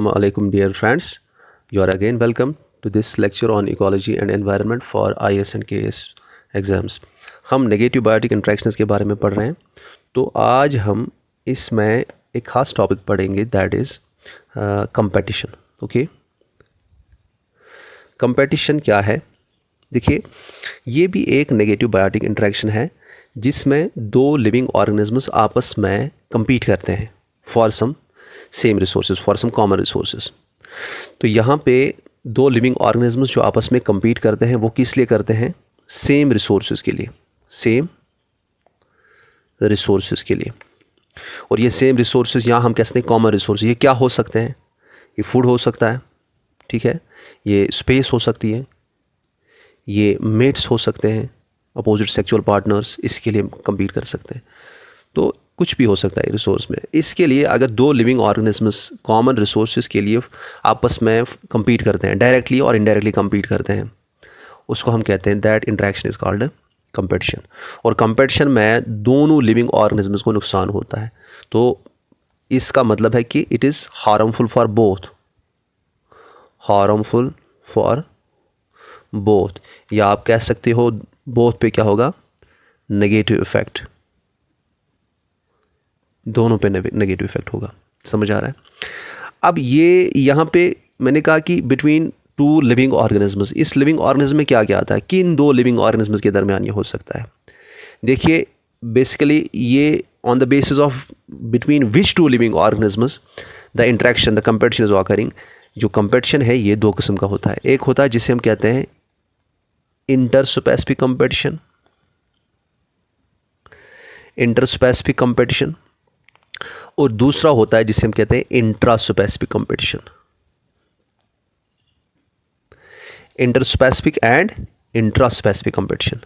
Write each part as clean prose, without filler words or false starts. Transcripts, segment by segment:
Assalamu alaikum dear friends. You are again welcome to this lecture on ecology and environment for IAS and KS exams. हम negative biotic interactions के बारे में पढ़ रहे हैं. तो आज हम इसमें एक ख़ास टॉपिक पढ़ेंगे, that is competition. Okay, competition क्या है? देखिए, ये भी एक नेगेटिव बायोटिक इंट्रैक्शन है जिसमें दो लिविंग ऑर्गेनिजम्स आपस में compete करते हैं for some same resources, for some common resources. तो यहाँ पे दो लिविंग ऑर्गेनिजम्स जो आपस में compete करते हैं वो किस लिए करते हैं? सेम रिसोर्सेज के लिए, सेम रिसोर्सेज के लिए. और ये सेम रिसोर्सेज यहाँ हम कह सकते हैं कॉमन रिसोर्सेज. ये क्या हो सकते हैं? ये फूड हो सकता है, ठीक है, ये स्पेस हो सकती है, ये मेट्स हो सकते हैं, अपोजिट सेक्सुअल पार्टनर्स इसके लिए compete कर सकते हैं. तो कुछ भी हो सकता है रिसोर्स में. इसके लिए अगर दो लिविंग ऑर्गेनिजम्स कॉमन रिसोर्सेज के लिए आपस में compete करते हैं, डायरेक्टली और इनडायरेक्टली compete करते हैं, उसको हम कहते हैं that interaction is called competition. और कंपटीशन में दोनों लिविंग ऑर्गेनिजम्स को नुकसान होता है. तो इसका मतलब है कि it is harmful for both, harmful for both, या आप कह सकते हो बोथ पे क्या होगा? नेगेटिव इफेक्ट, दोनों पे नेगेटिव इफेक्ट होगा. समझ आ रहा है? अब ये यहाँ पे मैंने कहा कि बिटवीन टू लिविंग ऑर्गेनिजम्स, इस लिविंग ऑर्गेनिज्म में क्या क्या आता है? किन दो लिविंग ऑर्गेनिजम्स के दरमियान ये हो सकता है? देखिए, बेसिकली ये on the basis of between which two living organisms the interaction, the competition is occurring. जो कंपटीशन है ये दो किस्म का होता है. एक होता है जिसे हम कहते हैं इंटरस्पेसिफिक कंपटीशन, इंटरस्पेसिफिक कंपटीशन, और दूसरा होता है जिसे हम कहते हैं intraspecific competition. Interspecific and intraspecific competition.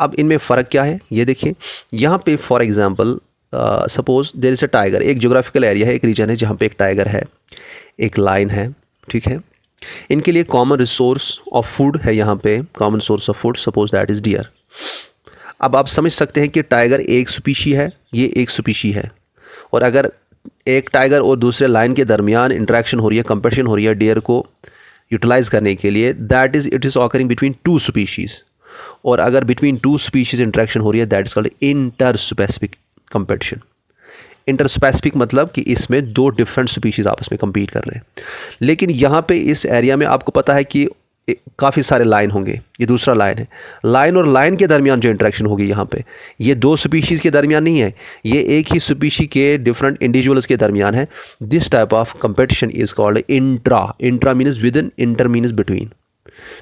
अब इनमें फ़र्क क्या है ये देखिए. यहाँ पे for example suppose there is a tiger. एक ज्योग्राफिकल एरिया है, एक रीजन है जहाँ पे एक टाइगर है, एक लाइन है, ठीक है. इनके लिए कॉमन रिसोर्स ऑफ फूड है, यहाँ पे common source of food suppose that is deer. अब आप समझ सकते हैं कि टाइगर एक स्पीशी है, ये एक स्पीशी है, और अगर एक टाइगर और दूसरे लाइन के दरमियान इंटरेक्शन हो रही है, कंपटीशन हो रही है डियर को यूटिलाइज करने के लिए, that is it is occurring between two species. और अगर बिटवीन टू स्पीशीज़ इंटरेक्शन हो रही है, that is called interspecific competition. Interspecific मतलब कि इसमें दो डिफरेंट स्पीशीज़ आपस में compete कर रहे हैं. लेकिन यहाँ पे इस एरिया में आपको पता है कि काफ़ी सारे लाइन होंगे. ये दूसरा लाइन है. लाइन और लाइन के दरमियान जो इंटरेक्शन होगी यहाँ पे, ये दो स्पीशीज़ के दरमियान नहीं है, ये एक ही स्पीशी के डिफरेंट इंडिविजुअल्स के दरमियान है. This type of competition is called intra. Intra means with in, inter means between.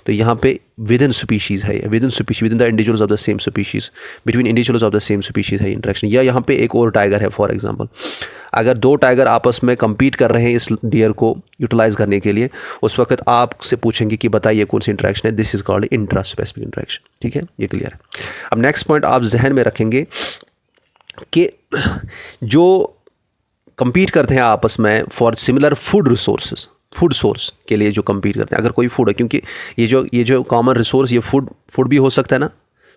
तो यहाँ पे विद इन स्पीशीज़ है, with in species, with in the individuals of the same species, between individuals of the same species है interaction. या यहाँ पे एक और टाइगर है फॉर एग्जांपल. अगर दो टाइगर आपस में compete कर रहे हैं इस डियर को यूटिलाइज करने के लिए, उस वक्त आपसे पूछेंगे कि बताइए कौन सी इंटरेक्शन है. This is called intraspecific interaction. ठीक है, ये क्लियर है. अब नेक्स्ट पॉइंट आप जहन में रखेंगे कि जो compete करते हैं आपस में for similar food resources, food source के लिए जो compete करते हैं, अगर कोई फूड है, क्योंकि ये जो कॉमन रिसोर्स, ये फूड भी हो सकता है ना,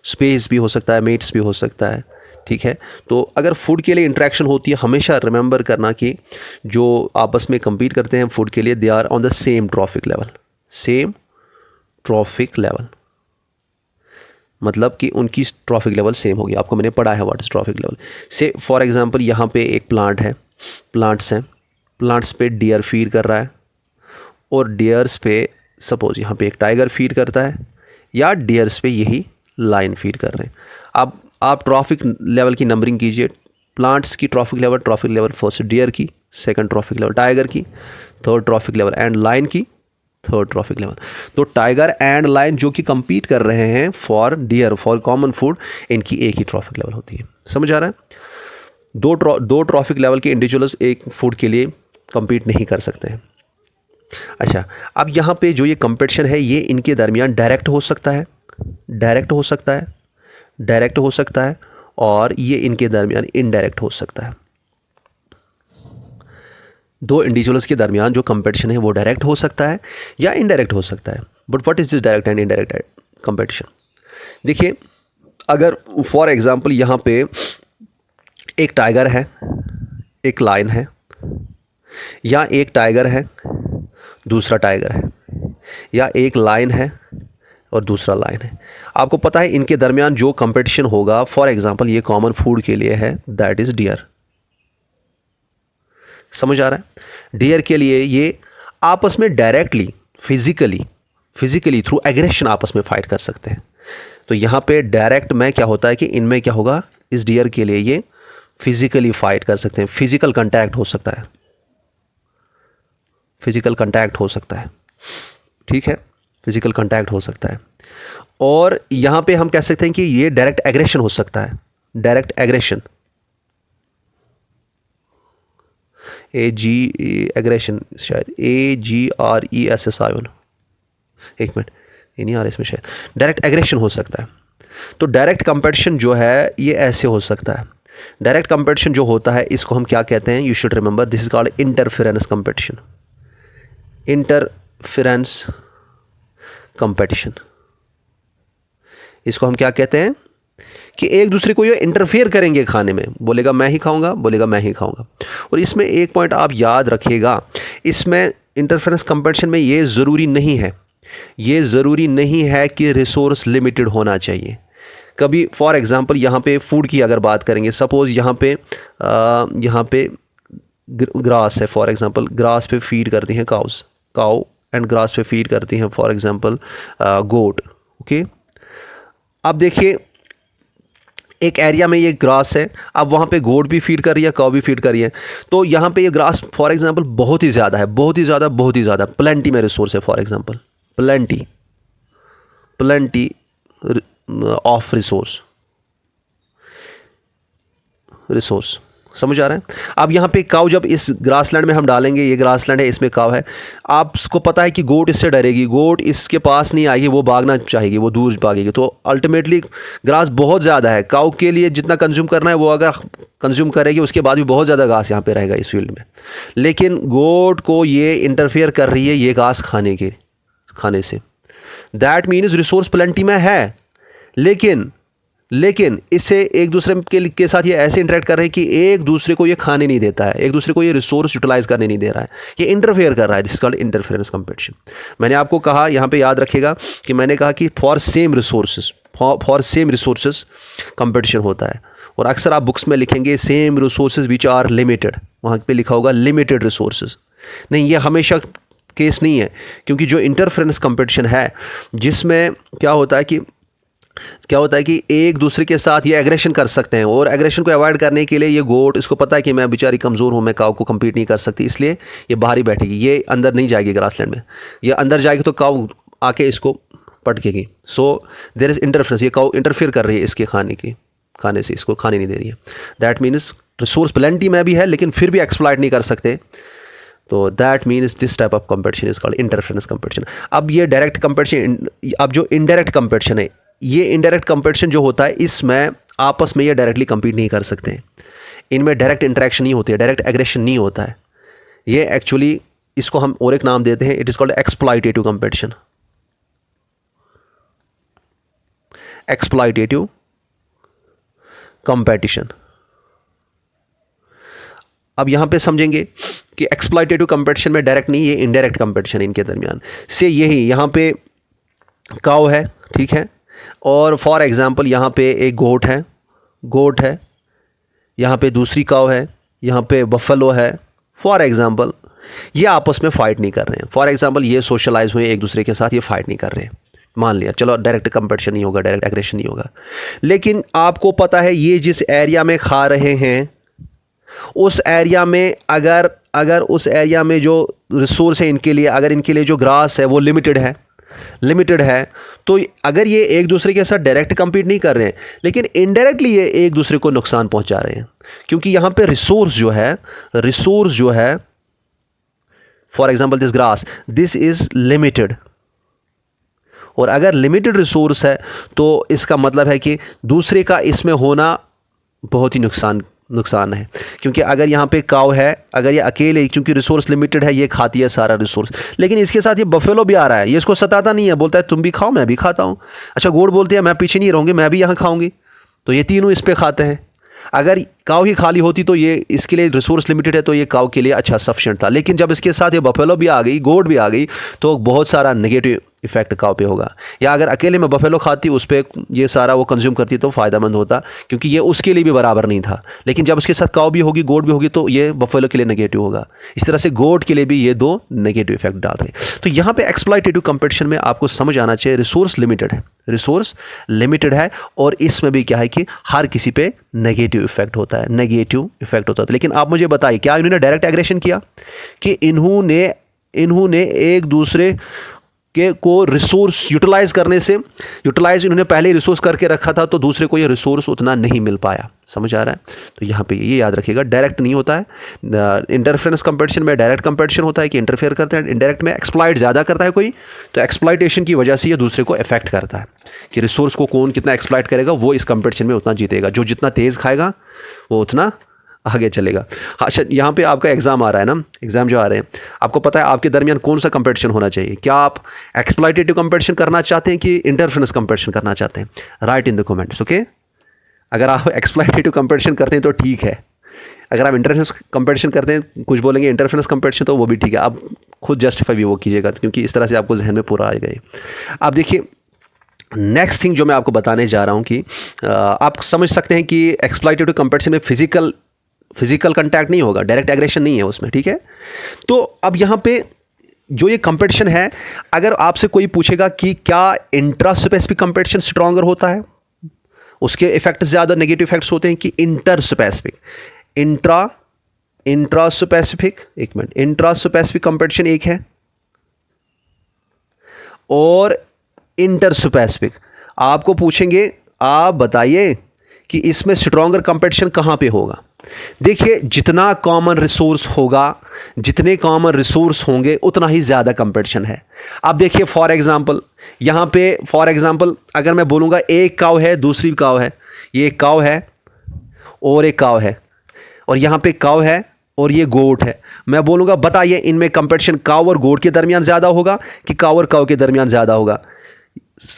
स्पेस भी हो सकता है, मेट्स भी हो सकता है, ठीक है. तो अगर फूड के लिए इंटरेक्शन होती है, हमेशा रिमेंबर करना कि जो आपस में compete करते हैं फूड के लिए, they are on the same trophic level. Same trophic level मतलब कि उनकी ट्रॉफिक लेवल सेम होगी. आपको मैंने पढ़ा है व्हाट इज ट्रॉफिक लेवल. से फॉर एग्जांपल यहाँ पे एक प्लांट है, प्लांट्स हैं, प्लांट्स पे डियर फीड कर रहा है, और डियर्स पे सपोज यहाँ पे एक टाइगर फीड करता है, या डियर्स पे यही लाइन फीड कर रहे हैं. अब आप ट्रॉफिक लेवल की नंबरिंग कीजिए. प्लांट्स की ट्रॉफिक लेवल फर्स्ट डियर की, सेकंड ट्रॉफिक लेवल टाइगर की, third trophic level and lion की, थर्ड ट्रॉफिक लेवल. तो टाइगर एंड लाइन जो कि compete कर रहे हैं for deer, for common food, इनकी एक ही ट्रॉफिक लेवल होती है. समझ आ रहा है? दो ट्रॉफिक लेवल के इंडिविजुअल्स एक फूड के लिए compete नहीं कर सकते हैं. अच्छा, अब यहाँ पे जो ये कंपटीशन है, ये इनके दरमियान डायरेक्ट हो सकता है, डायरेक्ट हो सकता है, डायरेक्ट हो सकता है, और ये इनके दरमियान इनडायरेक्ट हो सकता है. दो इंडिविजुअल्स के दरमियान जो कंपटीशन है वो डायरेक्ट हो सकता है या इनडायरेक्ट हो सकता है. But what is this direct and indirect competition? देखिए, अगर फॉर एग्जांपल यहाँ पे एक टाइगर है, एक लायन है, या एक टाइगर है, दूसरा टाइगर है, या एक लायन है और दूसरा लायन है। आपको पता है इनके दरमियान जो कंपटीशन होगा, फॉर एग्जांपल ये कॉमन फूड के लिए है, दैट इज डियर। समझ आ रहा है? डियर के लिए ये आपस में डायरेक्टली फिजिकली थ्रू एग्रेशन आपस में फाइट कर सकते हैं। तो यहां पे डायरेक्ट में क्या होता है कि इनमें क्या होगा, इस डियर के लिए ये फिजिकली फाइट कर सकते हैं, फिजिकल कांटेक्ट हो सकता है, फिजिकल कांटेक्ट हो सकता है, ठीक है, फिजिकल कांटेक्ट हो सकता है। और यहां पे हम कह सकते हैं कि ये डायरेक्ट एग्रेशन हो सकता है, डायरेक्ट एग्रेशन, एग्रेशन शायद AGRESSION, एक मिनट ये नहीं आ रहा इसमें, शायद डायरेक्ट एग्रेशन हो सकता है। तो डायरेक्ट कंपटीशन जो है ये ऐसे हो सकता है। डायरेक्ट कंपटीशन जो होता है इसको हम क्या कहते हैं, you should remember, this is called interference competition. Interference competition, इसको हम क्या कहते हैं कि एक दूसरे को ये इंटरफेयर करेंगे खाने में, बोलेगा मैं ही खाऊंगा, बोलेगा मैं ही खाऊंगा। और इसमें एक पॉइंट आप याद रखिएगा, इसमें इंटरफेरेंस कंपटीशन में ये ज़रूरी नहीं है कि रिसोर्स लिमिटेड होना चाहिए। कभी फॉर एग्जांपल यहाँ पे फूड की अगर बात करेंगे, सपोज़ यहाँ पे ग्रास है, फॉर एग्जांपल ग्रास पे फीड करती हैं काउ एंड ग्रास पे फीड करती हैं फॉर एग्जांपल गोट, ओके। अब देखिए एक एरिया में ये ग्रास है, अब वहाँ पे गोट भी फीड कर रही है, काउ भी फीड कर रही है। तो यहाँ पे ये ग्रास फॉर एग्जांपल बहुत ही ज़्यादा प्लेंटी में रिसोर्स है, for example plenty of resource, समझ आ रहा है? अब यहाँ पे काउ जब इस ग्रासलैंड में हम डालेंगे, ये ग्रासलैंड है, इसमें काउ है, आपको पता है कि गोट इससे डरेगी, गोट इसके पास नहीं आएगी, वो भागना चाहेगी, वो दूर भागेगी। तो अल्टीमेटली ग्रास बहुत ज़्यादा है, काउ के लिए जितना कंज्यूम करना है वो अगर कंज्यूम करेगी उसके बाद भी बहुत ज़्यादा घास यहाँ पे रहेगा इस फील्ड में। लेकिन गोट को ये इंटरफेयर कर रही है ये घास खाने से, दैट मीन्स रिसोर्स प्लेंटी में है, लेकिन इससे एक दूसरे के साथ ये ऐसे इंटरेक्ट कर रहे हैं कि एक दूसरे को ये खाने नहीं देता है, एक दूसरे को ये रिसोर्स यूटिलाइज करने नहीं दे रहा है, ये इंटरफेयर कर रहा है। This is called interference competition. मैंने आपको कहा, यहाँ पे याद रखिएगा कि मैंने कहा कि फॉर सेम रिसोर्सेज कंपटीशन होता है। और अक्सर आप बुक्स में लिखेंगे same resources which are limited, वहाँ पे लिखा होगा लिमिटेड रिसोर्सेज। नहीं, ये हमेशा केस नहीं है, क्योंकि जो इंटरफेरेंस कंपटीशन है जिसमें क्या होता है कि एक दूसरे के साथ ये एग्रेशन कर सकते हैं, और एग्रेशन को अवॉइड करने के लिए ये गोट, इसको पता है कि मैं बेचारी कमज़ोर हूँ, मैं काऊ को कम्पीट नहीं कर सकती, इसलिए ये बाहर ही बैठेगी, ये अंदर नहीं जाएगी ग्रासलैंड में। ये अंदर जाएगी तो काऊ आके इसको पटकेगी। सो देयर इज इंटरफेरेंस, ये काऊ इंटरफेयर कर रही है इसके खाने से, इसको खाने नहीं दे रही है। दैट मीन्स रिसोर्स प्लेंटी में भी है लेकिन फिर भी एक्सप्लॉइट नहीं कर सकते। तो that means this type of competition is called interference competition. अब ये डायरेक्ट कंपटीशन, अब जो इनडायरेक्ट कंपटीशन है, ये इनडायरेक्ट कंपटीशन जो होता है इसमें आपस में ये डायरेक्टली compete नहीं कर सकते, इनमें डायरेक्ट इंटरेक्शन नहीं होती है, डायरेक्ट एग्रेशन नहीं होता है। ये एक्चुअली, इसको हम और एक नाम देते हैं, it is called exploitative competition. Exploitative competition. अब यहाँ पे समझेंगे कि एक्सप्लॉइटेटिव कंपटीशन में डायरेक्ट नहीं, ये इनडायरेक्ट कंपटीशन इनके दरमियान से। यही यहाँ पे काऊ है, ठीक है, और फॉर एग्जांपल यहाँ पे एक गोट है, यहाँ पे दूसरी काऊ है, यहाँ पे बफलो है, फॉर एग्जांपल। ये आपस में फाइट नहीं कर रहे हैं, फॉर एग्जांपल ये सोशलाइज हुए एक दूसरे के साथ, ये फाइट नहीं कर रहे हैं, मान लिया, चलो डायरेक्ट कंपटीशन नहीं होगा, डायरेक्ट एग्रेशन नहीं होगा। लेकिन आपको पता है ये जिस एरिया में खा रहे हैं उस एरिया में अगर उस एरिया में जो रिसोर्स है इनके लिए, अगर इनके लिए जो ग्रास है वो लिमिटेड है, तो अगर ये एक दूसरे के साथ डायरेक्ट compete नहीं कर रहे हैं लेकिन इनडायरेक्टली ये एक दूसरे को नुकसान पहुंचा रहे हैं, क्योंकि यहाँ पे रिसोर्स जो है for example this grass, this is limited, और अगर लिमिटेड रिसोर्स है तो इसका मतलब है कि दूसरे का इसमें होना बहुत ही नुकसान है। क्योंकि अगर यहाँ पे काऊ है, अगर ये अकेले, क्योंकि रिसोर्स लिमिटेड है, ये खाती है सारा रिसोर्स, लेकिन इसके साथ ये बफेलो भी आ रहा है, ये इसको सताता नहीं है, बोलता है तुम भी खाओ मैं भी खाता हूँ। अच्छा, गोट बोलती है मैं पीछे नहीं रहूँगी, मैं भी यहाँ खाऊंगी, तो ये तीनों इस पे खाते हैं। काऊ ही खाली होती तो ये इसके लिए रिसोर्स लिमिटेड है, तो ये काऊ के लिए अच्छा सफिशिएंट था। लेकिन जब इसके साथ ये बफेलो भी आ गई, गोट भी आ गई, तो बहुत सारा नेगेटिव इफेक्ट काऊ पे होगा। या अगर अकेले में बफेलो खाती, उस पर ये सारा वो कंज्यूम करती तो फ़ायदेमंद होता, क्योंकि ये उसके लिए भी बराबर नहीं था। लेकिन जब उसके साथ काऊ भी होगी, गोट भी होगी, तो ये बफेलो के लिए नेगेटिव होगा। इस तरह से गोट के लिए भी ये दो नेगेटिव इफेक्ट डाल रहे हैं। तो यहाँ पे एक्सप्लॉइटेटिव कंपटीशन में आपको समझ आना चाहिए रिसोर्स लिमिटेड है, रिसोर्स लिमिटेड है, और इसमें भी क्या है कि हर किसी पे नेगेटिव इफेक्ट होता है, नेगेटिव इफेक्ट होता है। लेकिन आप मुझे बताइए, क्या इन्होंने डायरेक्ट एग्रेशन किया कि इन्होंने एक दूसरे के को रिसोर्स यूटिलाइज करने से, यूटिलाइज इन्होंने पहले ही रिसोर्स करके रखा था, तो दूसरे को ये रिसोर्स उतना नहीं मिल पाया। समझ आ रहा है? तो यहाँ पे ये याद रखिएगा, डायरेक्ट नहीं होता है। इंटरफेरेंस कंपटीशन में डायरेक्ट कंपटीशन होता है कि इंटरफेयर करते हैं, इनडायरेक्ट में एक्सप्लॉइट ज़्यादा करता है कोई, तो एक्सप्लॉइटेशन की वजह से ये दूसरे को इफेक्ट करता है कि रिसोर्स को कौन कितना एक्सप्लॉइट करेगा, वो इस कंपटीशन में उतना जीतेगा। जो जितना तेज़ खाएगा वो उतना आगे चलेगा। हाँ, अच्छा, यहाँ पे आपका एग्ज़ाम आ रहा है ना, एग्ज़ाम जो आ रहे हैं, आपको पता है आपके दरमियान कौन सा कंपटीशन होना चाहिए? क्या आप एक्सप्लॉइटेटिव कंपटीशन करना चाहते हैं कि इंटरफेरेंस कंपटीशन करना चाहते हैं? Right in the comments, okay. अगर आप एक्सप्लॉइटेटिव कंपटीशन करते हैं तो ठीक है, अगर आप इंटरफेरेंस कंपटीशन करते हैं, कुछ बोलेंगे इंटरफेरेंस कंपटीशन, तो वो भी ठीक है। आप खुद जस्टिफाई भी वो कीजिएगा, क्योंकि इस तरह से आपको जहन में पूरा आएगा ये। आप देखिए, नेक्स्ट थिंग जो मैं आपको बताने जा रहा हूँ कि आप समझ सकते हैं कि एक्सप्लॉइटेटिव कंपटीशन में फिजिकल कंटैक्ट नहीं होगा, डायरेक्ट एग्रेशन नहीं है उसमें, ठीक है। तो अब यहाँ पे जो ये कंपटीशन है, अगर आपसे कोई पूछेगा कि क्या इंट्रा स्पेसिफिक कंपटीशन स्ट्रॉन्गर होता है, उसके इफेक्ट ज़्यादा नेगेटिव इफेक्ट्स होते हैं, कि इंटर स्पेसिफिक? इंट्रा स्पेसिफिक, एक मिनट, इंट्रा स्पेसिफिक कंपटीशन एक है और इंटर स्पेसिफिक। आपको पूछेंगे, आप बताइए कि इसमें स्ट्रॉन्गर कंपटीशन कहाँ पे होगा? देखिए, जितना कॉमन रिसोर्स होगा, जितने कॉमन रिसोर्स होंगे, उतना ही ज़्यादा कंपटीशन है। अब देखिए, फॉर एग्जांपल यहाँ पे, फॉर एग्जांपल अगर मैं बोलूँगा एक काऊ है, दूसरी काऊ है, ये एक काऊ है और एक काऊ है, और यहाँ पे काऊ है और ये गोट है, मैं बोलूँगा बताइए इनमें कंपटीशन काऊ और गोट के दरमियान ज़्यादा होगा कि काऊ और काऊ के दरमियान ज़्यादा होगा?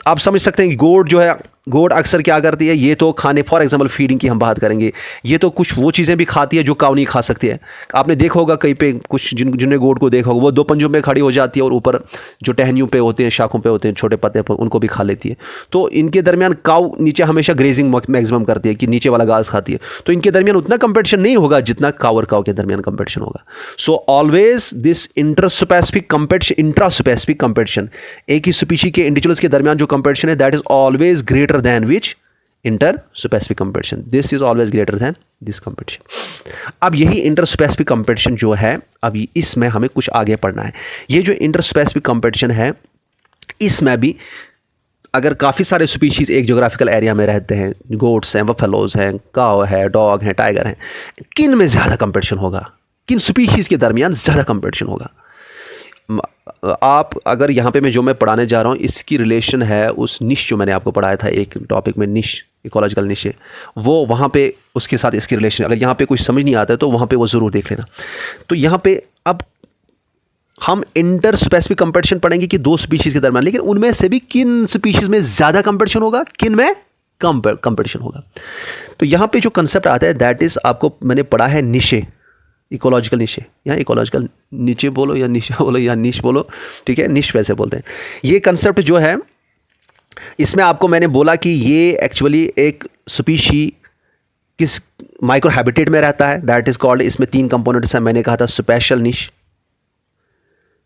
आप समझ सकते हैं कि गोट जो है, गोट अक्सर क्या करती है, ये तो खाने, फॉर एग्जांपल फीडिंग की हम बात करेंगे, ये तो कुछ वो चीज़ें भी खाती है जो काऊ नहीं खा सकती है। आपने देखा होगा कहीं पे, कुछ जिनने गोट को देखा होगा, वो दो पंजों में खड़ी हो जाती है और ऊपर जो टहनियों पे होते हैं, शाखों पे होते हैं, छोटे पत्ते पर, उनको भी खा लेती है। तो इनके दरमियान काऊ नीचे हमेशा ग्रेजिंग मैक्सिमम करती है कि नीचे वाला घास खाती है, तो इनके दरमियान उतना कंपटीशन नहीं होगा जितना काऊ और काऊ के दरमियान कंपटीशन होगा। So always this interspecific competition, intraspecific competition, एक ही स्पीशी के इंडिविजुअल्स के दरमियान जो कंपटीशन है, that is always greater than which interspecific competition, this is always greater than this competition. अब यही इंटर स्पेसिफिक कंपटीशन जो है, अभी इसमें हमें कुछ आगे पढ़ना है। ये जो इंटर स्पेसिफिक कंपटीशन है, इसमें भी अगर काफ़ी सारे स्पीशीज़ एक जोग्राफिकल एरिया में रहते हैं, गोट्स हैं, बफेलोज हैं, काव है, डॉग हैं, टाइगर हैं, किन में ज़्यादा कंपटीशन होगा, किन स्पीशीज़ के दरमियान ज़्यादा कंपटीशन होगा? आप अगर यहाँ पे मैं पढ़ाने जा रहा हूँ, इसकी रिलेशन है उस निश जो मैंने आपको पढ़ाया था एक टॉपिक में, निश, इकोलॉजिकल निश है, वो वहाँ पे उसके साथ इसकी रिलेशन, अगर यहाँ पे कुछ समझ नहीं आता है तो वहाँ पे वो ज़रूर देख लेना। तो यहाँ पे अब हम इंटर स्पेसिफिक कंपटीशन पढ़ेंगे कि दो स्पीशीज़ के दरमियान, लेकिन उनमें से भी किन स्पीशीज़ में ज़्यादा कंपटीशन होगा, किन में कम कंपटीशन होगा। तो यहाँ पे जो कंसेप्ट आता है, दैट इज़, आपको मैंने पढ़ा है निशे, इकोलॉजिकल निशे, या इकोलॉजिकल नीचे बोलो या निशे बोलो या निश बोलो, ठीक है, निश वैसे बोलते हैं। ये कंसेप्ट जो है, इसमें आपको मैंने बोला कि ये एक्चुअली एक स्पीशी किस माइक्रो हैबिटेट में रहता है, दैट इज़ कॉल्ड, इसमें 3 कंपोनेंट्स हैं। मैंने कहा था स्पेशल निश,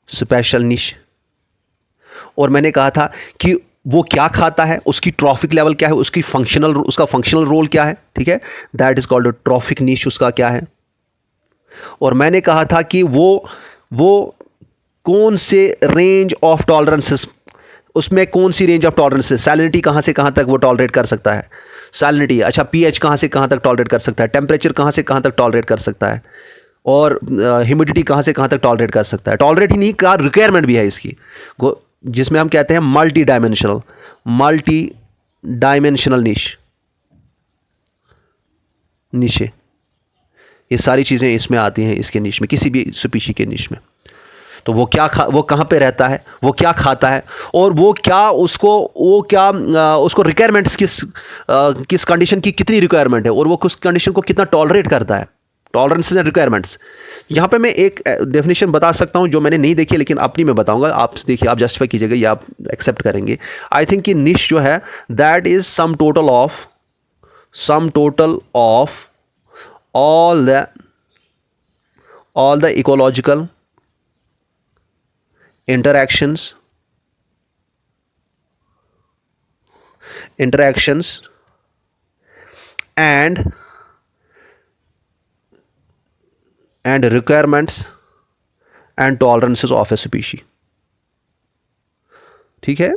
स्पेशल निश, और मैंने कहा था कि वो क्या खाता है, उसकी ट्रॉफिक लेवल क्या है, उसका फंक्शनल रोल क्या है, ठीक है, दैट इज़ कॉल्ड ट्रॉफिक निश, उसका क्या है। और मैंने कहा था कि वो कौन से रेंज ऑफ टॉलरेंसेस, उसमें कौन सी रेंज ऑफ टॉलरेंसेस, सैलिनिटी कहाँ से कहाँ तक वो टॉलरेट कर सकता है, सैलिनिटी, अच्छा, पीएच कहाँ से कहाँ तक टॉलरेट कर सकता है, टेम्परेचर कहाँ से कहाँ तक टॉलरेट कर सकता है, और ह्यूमिडिटी कहाँ से कहाँ तक टॉलरेट कर सकता है। टॉलरेट ही नहीं, का रिक्वायरमेंट भी है इसकी, जिसमें हम कहते हैं मल्टी डायमेंशनल निशे, ये सारी चीज़ें इसमें आती हैं, इसके निश में, किसी भी स्पीशी के निश में। तो वो वो कहाँ पे रहता है, वो क्या खाता है, और वो उसको रिक्वायरमेंट्स किस कंडीशन की कितनी रिक्वायरमेंट है, और वो उस कंडीशन को कितना टॉलरेट करता है, टॉलरेंसेस एंड रिक्वायरमेंट्स। यहाँ पे मैं एक डेफिनेशन बता सकता हूँ जो मैंने नहीं देखी, लेकिन अपनी मैं बताऊंगा, आप देखिए, आप जस्टिफाई कीजिएगा या आप एक्सेप्ट करेंगे। आई थिंक कि निश जो है that is sum total of all the ecological interactions and requirements and tolerances of a species। ठीक है,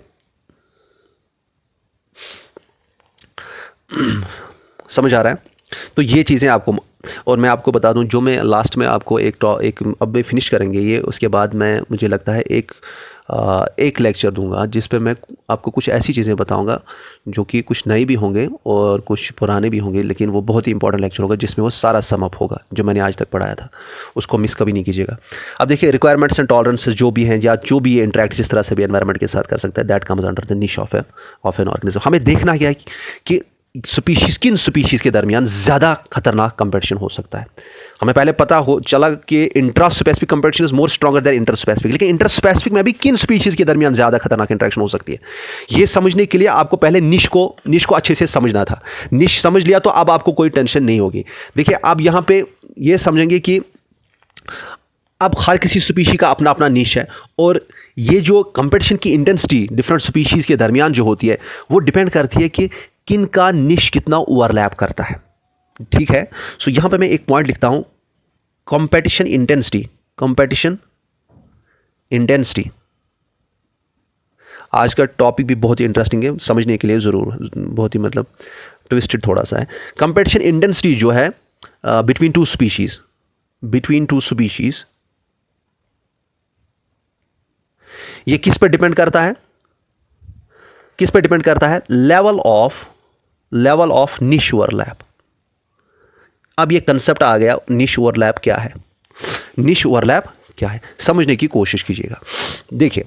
समझ आ रहा है? तो ये चीज़ें आपको, और मैं आपको बता दूं, जो मैं लास्ट में आपको एक अब में फिनिश करेंगे ये, उसके बाद मैं, मुझे लगता है एक लेक्चर दूंगा जिस पे मैं आपको कुछ ऐसी चीज़ें बताऊंगा जो कि कुछ नए भी होंगे और कुछ पुराने भी होंगे, लेकिन वो बहुत ही इंपॉर्टेंट लेक्चर होगा जिसमें वो सारा सम अप होगा जो मैंने आज तक पढ़ाया था, उसको मिस कभी नहीं कीजिएगा। अब देखिए, रिक्वायरमेंट्स एंड टॉलरेंसेस जो भी हैं, या जो भी ये इंटरेक्ट जिस तरह से भी एनवायरनमेंट के साथ कर सकता है, that comes under the niche of an organism. हमें देखना क्या है कि किन स्पीशीज़ के दरमियान ज़्यादा खतरनाक कंपटीशन हो सकता है। हमें पहले पता हो चला कि intra specific competition is more stronger than inter specific, लेकिन इंटर स्पेसिफिक में भी किन स्पीशीज़ के दरमियान ज़्यादा खतरनाक इंटरेक्शन हो सकती है, ये समझने के लिए आपको पहले निश को अच्छे से समझना था। निश समझ लिया तो अब आपको कोई टेंशन नहीं होगी। देखिए, आप यहाँ पे ये समझेंगे कि अब हर किसी स्पीशी का अपना अपना निश है, और ये जो कंपटीशन की इंटेंसिटी डिफरेंट स्पीशीज़ के दरमियान जो होती है वो डिपेंड करती है कि किन का निश कितना ओवरलैप करता है। ठीक है, सो यहां पे मैं एक पॉइंट लिखता हूं, कंपटीशन इंटेंसिटी। आज का टॉपिक भी बहुत ही इंटरेस्टिंग है, समझने के लिए जरूर बहुत ही मतलब ट्विस्टेड थोड़ा सा है। कंपटीशन इंटेंसिटी जो है बिटवीन टू स्पीशीज, ये किस पर डिपेंड करता है? लेवल ऑफ निश ओवरलैप। अब ये कंसेप्ट आ गया, निश ओवरलैप क्या है? समझने की कोशिश कीजिएगा। देखिए,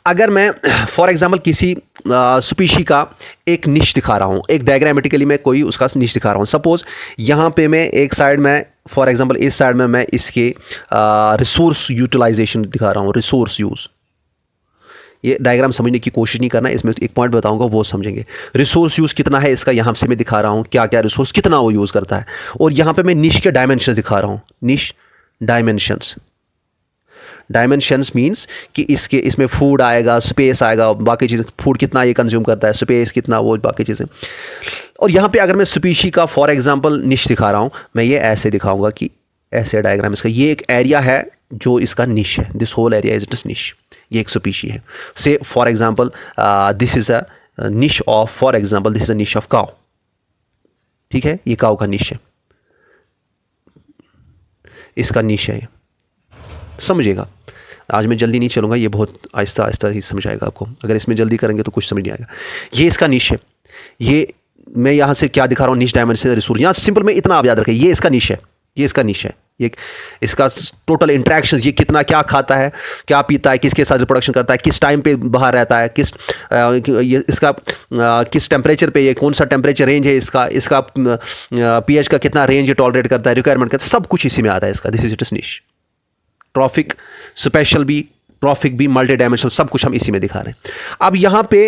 अगर मैं फॉर एग्जांपल किसी स्पीशी का एक निश दिखा रहा हूं, एक डायग्रामेटिकली मैं कोई उसका निश दिखा रहा हूं, सपोज यहां पे मैं एक साइड में, फॉर एग्जांपल इस साइड में मैं इसके रिसोर्स यूटिलाइजेशन दिखा रहा हूं, रिसोर्स यूज। ये डायग्राम समझने की कोशिश नहीं करना, इसमें एक पॉइंट बताऊंगा वो समझेंगे। रिसोर्स यूज़ कितना है इसका, यहाँ से मैं दिखा रहा हूँ क्या क्या रिसोर्स कितना वो यूज़ करता है, और यहाँ पे मैं निश के डायमेंशंस दिखा रहा हूँ। निश डायमेंशंस मींस कि इसमें फूड आएगा, स्पेस आएगा, बाकी चीज़ें, फूड कितना ये कंज्यूम करता है, स्पेस कितना, वो बाकी चीज़ें। और यहाँ पर अगर मैं स्पीशी का फॉर एग्जाम्पल निश दिखा रहा हूँ, मैं ये ऐसे दिखाऊँगा कि ऐसे डायग्राम इसका, ये एक एरिया है जो इसका निश है, this whole area is it is niche. ये एक स्पीशी है। Say for example this is a niche of, for example this is a niche of cow. ठीक है, ये काउ का निश है, इसका निश है, समझिएगा। आज मैं जल्दी नहीं चलूंगा, ये बहुत आहिस्ता आहिस्ता ही समझाएगा आपको, अगर इसमें जल्दी करेंगे तो कुछ समझ नहीं आएगा। ये इसका निश है, ये मैं यहाँ से क्या दिखा रहा हूँ, निश डायमेंशन रिसोर्स। यहाँ सिंपल में इतना आप याद रखें, ये इसका निश है, ये इसका निश है, ये इसका टोटल इंटरेक्शंस, ये कितना क्या खाता है, क्या पीता है, किसके साथ रिप्रोडक्शन करता है, किस टाइम पे बाहर रहता है, ये इसका किस टेम्परेचर पे, ये कौन सा टेम्परेचर रेंज है इसका पीएच का कितना रेंज टॉलरेट करता है, रिक्वायरमेंट करता है, सब कुछ इसी में आता है इसका। दिस इज इट इज निश। ट्रॉफिक, स्पेशल भी, ट्रॉफिक भी, मल्टी डायमेंशनल, सब कुछ हम इसी में दिखा रहे हैं। अब यहाँ पे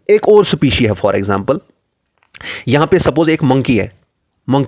एक और स्पीशी है, फॉर एग्जाम्पल यहाँ पे सपोज एक मंकी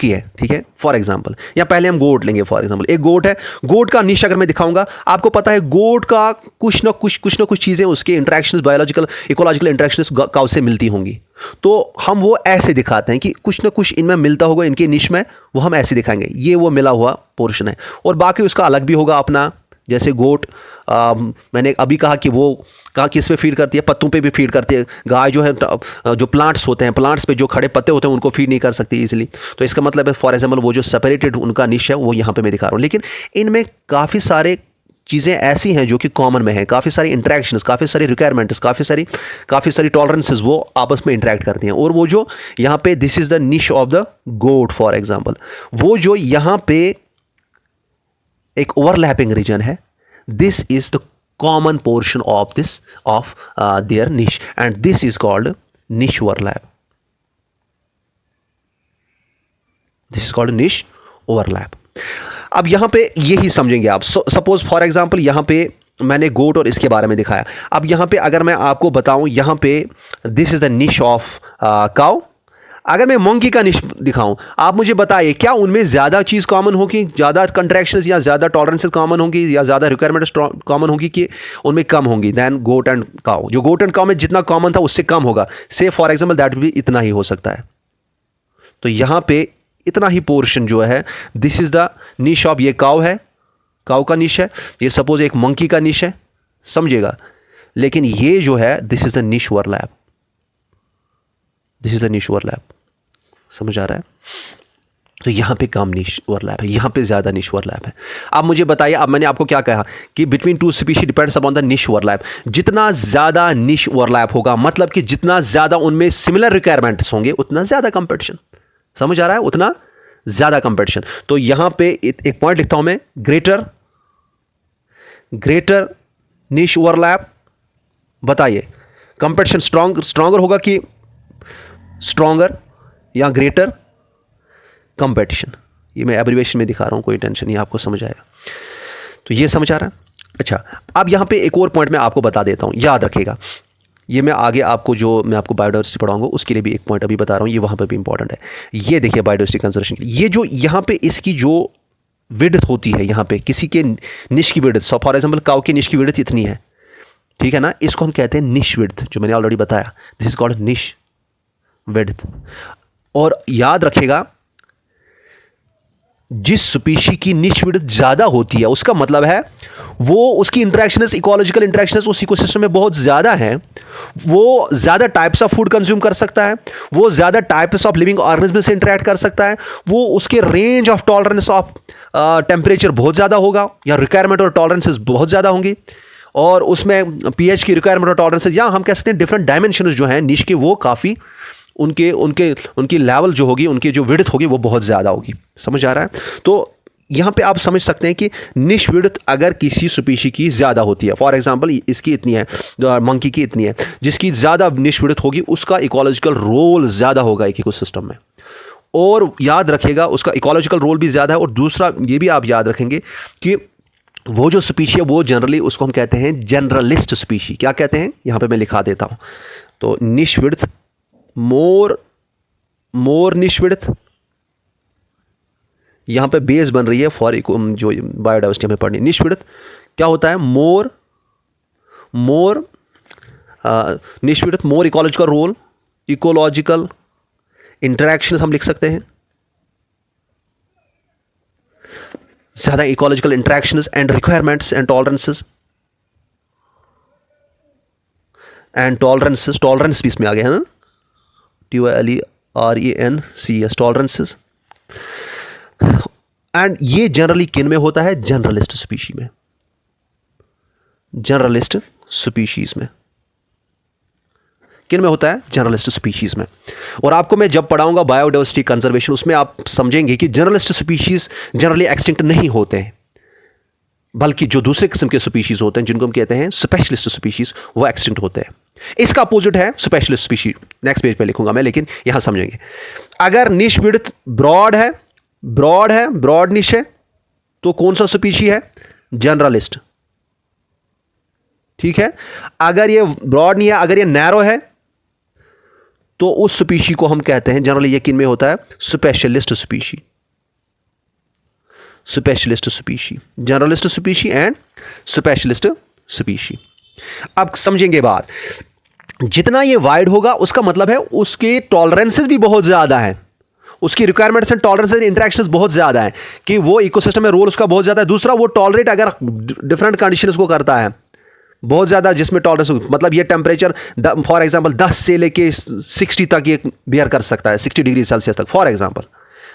है, ठीक है, फॉर एग्जांपल। या पहले हम गोट लेंगे, फॉर एग्जांपल एक गोट है, गोट का निश अगर मैं दिखाऊंगा, आपको पता है गोट का कुछ ना कुछ चीज़ें, उसके interactions, biological ecological interactions cow से मिलती होंगी, तो हम वो ऐसे दिखाते हैं कि कुछ ना कुछ इनमें मिलता होगा, इनके निश में, वो हम ऐसे दिखाएंगे, ये वो मिला हुआ पोर्शन है। और बाकी उसका अलग भी होगा अपना, जैसे गोट मैंने अभी कहा कि वो कहा किस पे फीड करती है, पत्तों पे भी फीड करती है। गाय जो है, जो प्लांट्स होते हैं, प्लांट्स पे जो खड़े पत्ते होते हैं उनको फीड नहीं कर सकती इजीली, तो इसका मतलब है फॉर एग्जांपल वो जो सेपरेटेड उनका निश है वो यहाँ पे मैं दिखा रहा हूँ। लेकिन इनमें काफ़ी सारे चीज़ें ऐसी हैं जो कि कॉमन में है, काफ़ी सारी इंटरेक्शंस, काफ़ी सारी रिक्वायरमेंट्स, काफ़ी सारी टॉलरेंसेस वो आपस में इंटरेक्ट करती हैं। और वो जो यहाँ पे this is the niche of the goat for example, वो जो यहाँ पे एक ओवरलैपिंग रीजन है, This is the common portion of their niche, and this is called niche overlap. This is called niche overlap. अब यहां पे यही समझेंगे आप. सपोज फॉर एग्जांपल यहां पे मैंने गोट और इसके बारे में दिखाया. अब यहां पे अगर मैं आपको बताऊं, यहां पे this is the niche of cow. अगर मैं मंकी का निश दिखाऊं, आप मुझे बताइए क्या उनमें ज्यादा चीज कॉमन होगी, ज्यादा कंट्रैक्शंस या ज्यादा टॉलरेंसेस कॉमन होंगी, या ज्यादा रिक्वायरमेंट्स कॉमन होगी, कि उनमें कम होंगी देन गोट एंड काउ. जो गोट एंड काउ में जितना कॉमन था उससे कम होगा. से फॉर एग्जाम्पल दैट भी इतना ही हो सकता है. तो यहां पे इतना ही पोर्शन जो है, this is the niche of, ये काउ है, काउ का निश है, ये सपोज एक मंकी का निश है, समझिएगा. लेकिन ये जो है दिस इज द निश ओवरलैप. दिस इज द निश ओवरलैप. समझ आ रहा है? तो यहां पे कम निश ओवरलैप है, यहां पे ज्यादा निश ओवरलैप है. अब मुझे बताइए, अब मैंने आपको क्या कहा कि between two species depends upon the निश ओवरलैप. जितना ज्यादा निश ओवरलैप होगा, मतलब कि जितना ज्यादा उनमें सिमिलर रिक्वायरमेंट्स होंगे, उतना ज्यादा कंपटीशन. समझ आ रहा है? उतना ज्यादा कंपटीशन. तो यहां पे एक पॉइंट लिखता हूं मैं, ग्रेटर निश ओवरलैप. बताइए कंपटीशन स्ट्रॉन्गर होगा कि स्ट्रॉन्गर या ग्रेटर कंपटीशन. ये मैं एब्रिविएशन में दिखा रहा हूं, कोई टेंशन नहीं, आपको समझ आएगा. तो ये समझ आ रहा है? अच्छा, अब यहां पे एक और पॉइंट मैं आपको बता देता हूं, याद रखिएगा. ये मैं आगे आपको जो मैं आपको बायोडाइवर्सिटी पढ़ाऊंगा उसके लिए भी एक पॉइंट अभी बता रहा हूं, ये वहां पे भी इंपॉर्टेंट है. ये देखिए बायोडाइवर्सिटी कंजर्वेशन के लिए, ये जो यहां पे इसकी जो विड्थ होती है, यहां पे किसी के निश की विड्थ, फॉर एग्जांपल काउ की निश की विड्थ इतनी है, ठीक है ना, इसको हम कहते हैं निश विड्थ, जो मैंने ऑलरेडी बताया. दिस इज कॉल्ड निश विड्थ. और याद रखिएगा, जिस स्पीशी की निश विड्थ ज्यादा होती है, उसका मतलब है वो उसकी इंटरेक्शंस, इकोलॉजिकल इंटरेक्शंस उस इकोसिस्टम में बहुत ज्यादा है. वो ज्यादा टाइप्स ऑफ फूड कंज्यूम कर सकता है, वो ज्यादा टाइप्स ऑफ लिविंग ऑर्गेनिज्म से इंटरेक्ट कर सकता है, वो उसके range of tolerance of temperature बहुत ज्यादा होगा, या रिक्वायरमेंट और टॉलरेंसेस बहुत ज्यादा होंगी, और उसमें पीएच की रिक्वायरमेंट और टॉलरेंसेस, या हम कह सकते हैं डिफरेंट डायमेंशंस जो हैं निश के, वो काफी उनकी लेवल जो होगी, उनकी जो विड्थ होगी वो बहुत ज़्यादा होगी. समझ आ रहा है? तो यहाँ पे आप समझ सकते हैं कि निश विड्थ अगर किसी स्पीशी की ज़्यादा होती है, फॉर एग्जांपल इसकी इतनी है, मंकी की इतनी है, जिसकी ज़्यादा निश विड्थ होगी उसका इकोलॉजिकल रोल ज़्यादा होगा एक इकोसिस्टम में. और याद रखिएगा उसका इकोलॉजिकल रोल भी ज़्यादा है. और दूसरा ये भी आप याद रखेंगे कि वो जो स्पीशी है वो जनरली उसको हम कहते हैं जनरलिस्ट स्पीशी. क्या कहते हैं? यहाँ पर मैं लिखा देता हूँ. तो निश विड्थ, मोर निश विड्थ, यहां पे बेस बन रही है फॉर जो बायोडाइवर्सिटी हमें पढ़नी. निश विड्थ क्या होता है? मोर निश विड्थ, मोर इकोलॉजिकल रोल, इकोलॉजिकल इंटरेक्शन हम लिख सकते हैं, ज्यादा ecological interactions and requirements and tolerances tolerance भी इसमें आ गया है ना, TOLERENCES, टॉलरेंसेस. एंड ये जनरली किन में होता है? जनरलिस्ट स्पीशी में, जनरलिस्ट स्पीशीज में. किन में होता है? जनरलिस्ट स्पीशीज में. और आपको मैं जब पढ़ाऊंगा बायोडाइवर्सिटी कंजर्वेशन, उसमें आप समझेंगे कि जनरलिस्ट स्पीशीज जनरली एक्सटिंक्ट नहीं होते हैं, बल्कि जो दूसरे किस्म के स्पीशीज होते हैं जिनको हम कहते हैं स्पेशलिस्ट स्पीशीज, वो एक्सटिंक्ट होते हैं. इसका अपोजिट है स्पेशलिस्ट स्पीशीज. नेक्स्ट पेज पे लिखूंगा मैं, लेकिन यहां समझेंगे. अगर निश विड्थ ब्रॉड है, ब्रॉड निश है, तो कौन सा स्पीशी है? जनरलिस्ट. ठीक है. अगर ये ब्रॉड नहीं है, अगर ये नैरो है, तो उस स्पीशी को हम कहते हैं जनरली, ये किन में होता है? Specialist species. Specialist species, generalist species and specialist species. अब समझेंगे बात, जितना ये वाइड होगा उसका मतलब है उसके टॉलरेंसेस भी बहुत ज्यादा है, उसकी रिक्वायरमेंट्स एंड टॉलरेंसेस इंटरेक्शंस बहुत ज्यादा है, कि वो इकोसिस्टम में रोल उसका बहुत ज्यादा है. दूसरा, वो टॉलरेट अगर डिफरेंट कंडीशंस को करता है बहुत ज्यादा, जिसमें टॉलरेंस, मतलब ये टेम्परेचर फॉर एग्जांपल 10 से लेके 60 तक ये बियर कर सकता है, 60 डिग्री सेल्सियस तक फॉर एग्जांपल.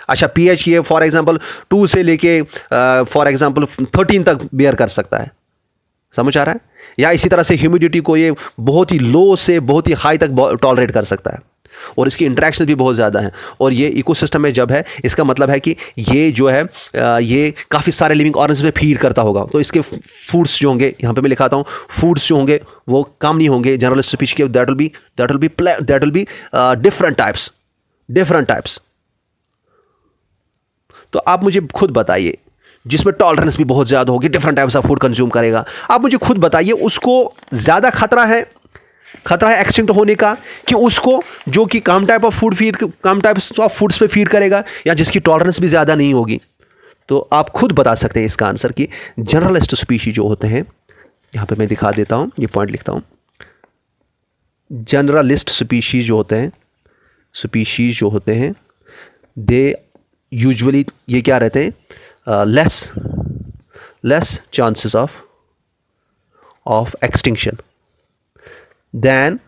अच्छा, पीएच ये फॉर एग्जांपल 2 से लेके फॉर एग्जांपल 13 तक बियर कर सकता है. समझ आ रहा है? या इसी तरह से ह्यूमिडिटी को ये बहुत ही लो से बहुत ही हाई तक टॉलरेट कर सकता है. और इसकी इंटरेक्शन भी बहुत ज़्यादा हैं, और ये इकोसिस्टम में जब है, इसका मतलब है कि ये जो है ये काफ़ी सारे लिविंग ऑर्गेनिज्म में फीड करता होगा। तो इसके फूड्स जो होंगे, यहाँ पे मैं लिखाता हूँ, फूड्स जो होंगे वो कम नहीं होंगे जनरलिस्ट स्पीशीज के, that will be different types. तो आप मुझे खुद बताइए, जिसमें टॉलरेंस भी बहुत ज़्यादा होगी, different types of food consume करेगा, आप मुझे खुद बताइए उसको ज़्यादा खतरा है एक्सटिंक्ट होने का, कि उसको जो कि कम टाइप्स ऑफ फूड्स पे फीड करेगा, या जिसकी टॉलरेंस भी ज़्यादा नहीं होगी। तो आप खुद बता सकते हैं इसका आंसर कि जनरलिस्ट स्पीशीज जो होते हैं, यहाँ पे मैं दिखा देता हूँ, ये पॉइंट लिखता हूँ, जनरलिस्ट स्पीशीज जो होते हैं दे यूजुअली ये क्या रहते हैं, less chances of extinction then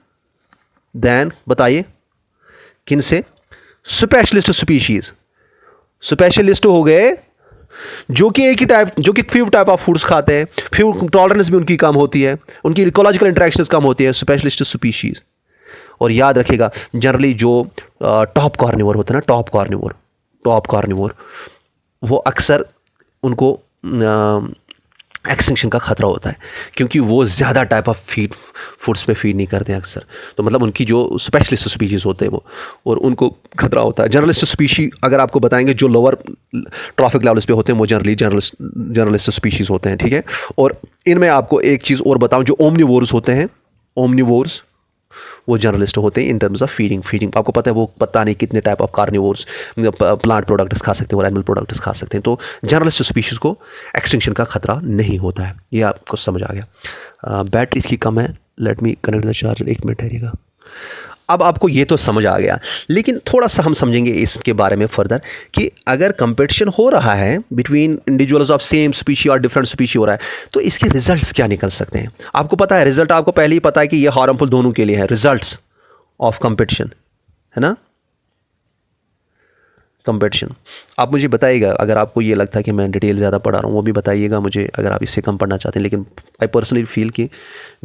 बताइए किन से, स्पेशलिस्ट हो गए जो कि फ्यू टाइप ऑफ फूड्स खाते हैं, फ्यू टॉलरेंस भी उनकी कम होती है, उनकी इकोलॉजिकल इंटरेक्शंस कम होती है, स्पेशलिस्ट स्पीशीज। और याद रखिएगा जनरली जो टॉप कार्निवोर होते हैं ना, टॉप कार्निवोर वो अक्सर उनको एक्सटिंक्शन का खतरा होता है, क्योंकि वो ज़्यादा टाइप ऑफ फूड्स पे फीड नहीं करते हैं अक्सर। तो मतलब उनकी जो स्पेशलिस्ट स्पीशीज़ होते हैं वो, और उनको खतरा होता है। जर्नलिस्ट स्पीशी अगर आपको बताएंगे जो लोअर ट्रॉफिक लेवल्स पे होते हैं वो जर्नलिस्ट स्पीशीज़ होते हैं, ठीक है। और इनमें आपको एक चीज़ और बताऊं, जो ओमनिवोर्स होते हैं, ओमनिवोर्स वो जर्नलिस्ट होते हैं इन टर्म्स ऑफ फीडिंग। आपको पता है वो पता नहीं कितने type of carnivores plant products खा सकते हैं और एनिमल प्रोडक्ट्स खा सकते हैं। तो जर्नलिस्ट स्पीशीज़ को एक्सटिंक्शन का खतरा नहीं होता है, ये आपको समझ आ गया। बैटरी इसकी कम है, let me connect the charger, 1 minute ठहरिएगा। अब आपको ये तो समझ आ गया, लेकिन थोड़ा सा हम समझेंगे इसके बारे में फर्दर कि अगर कंपटीशन हो रहा है between individuals of same species और डिफरेंट स्पीशी हो रहा है, तो इसके रिजल्ट्स क्या निकल सकते हैं। आपको पता है रिजल्ट, आपको पहले ही पता है कि ये हार्मफुल दोनों के लिए है, रिजल्ट्स ऑफ कंपटीशन, है ना, कंपटीशन। आप मुझे बताइएगा अगर आपको ये लगता है कि मैं डिटेल ज़्यादा पढ़ा रहा हूँ, वो भी बताइएगा मुझे अगर आप इससे कम पढ़ना चाहते हैं। लेकिन आई पर्सनली फील कि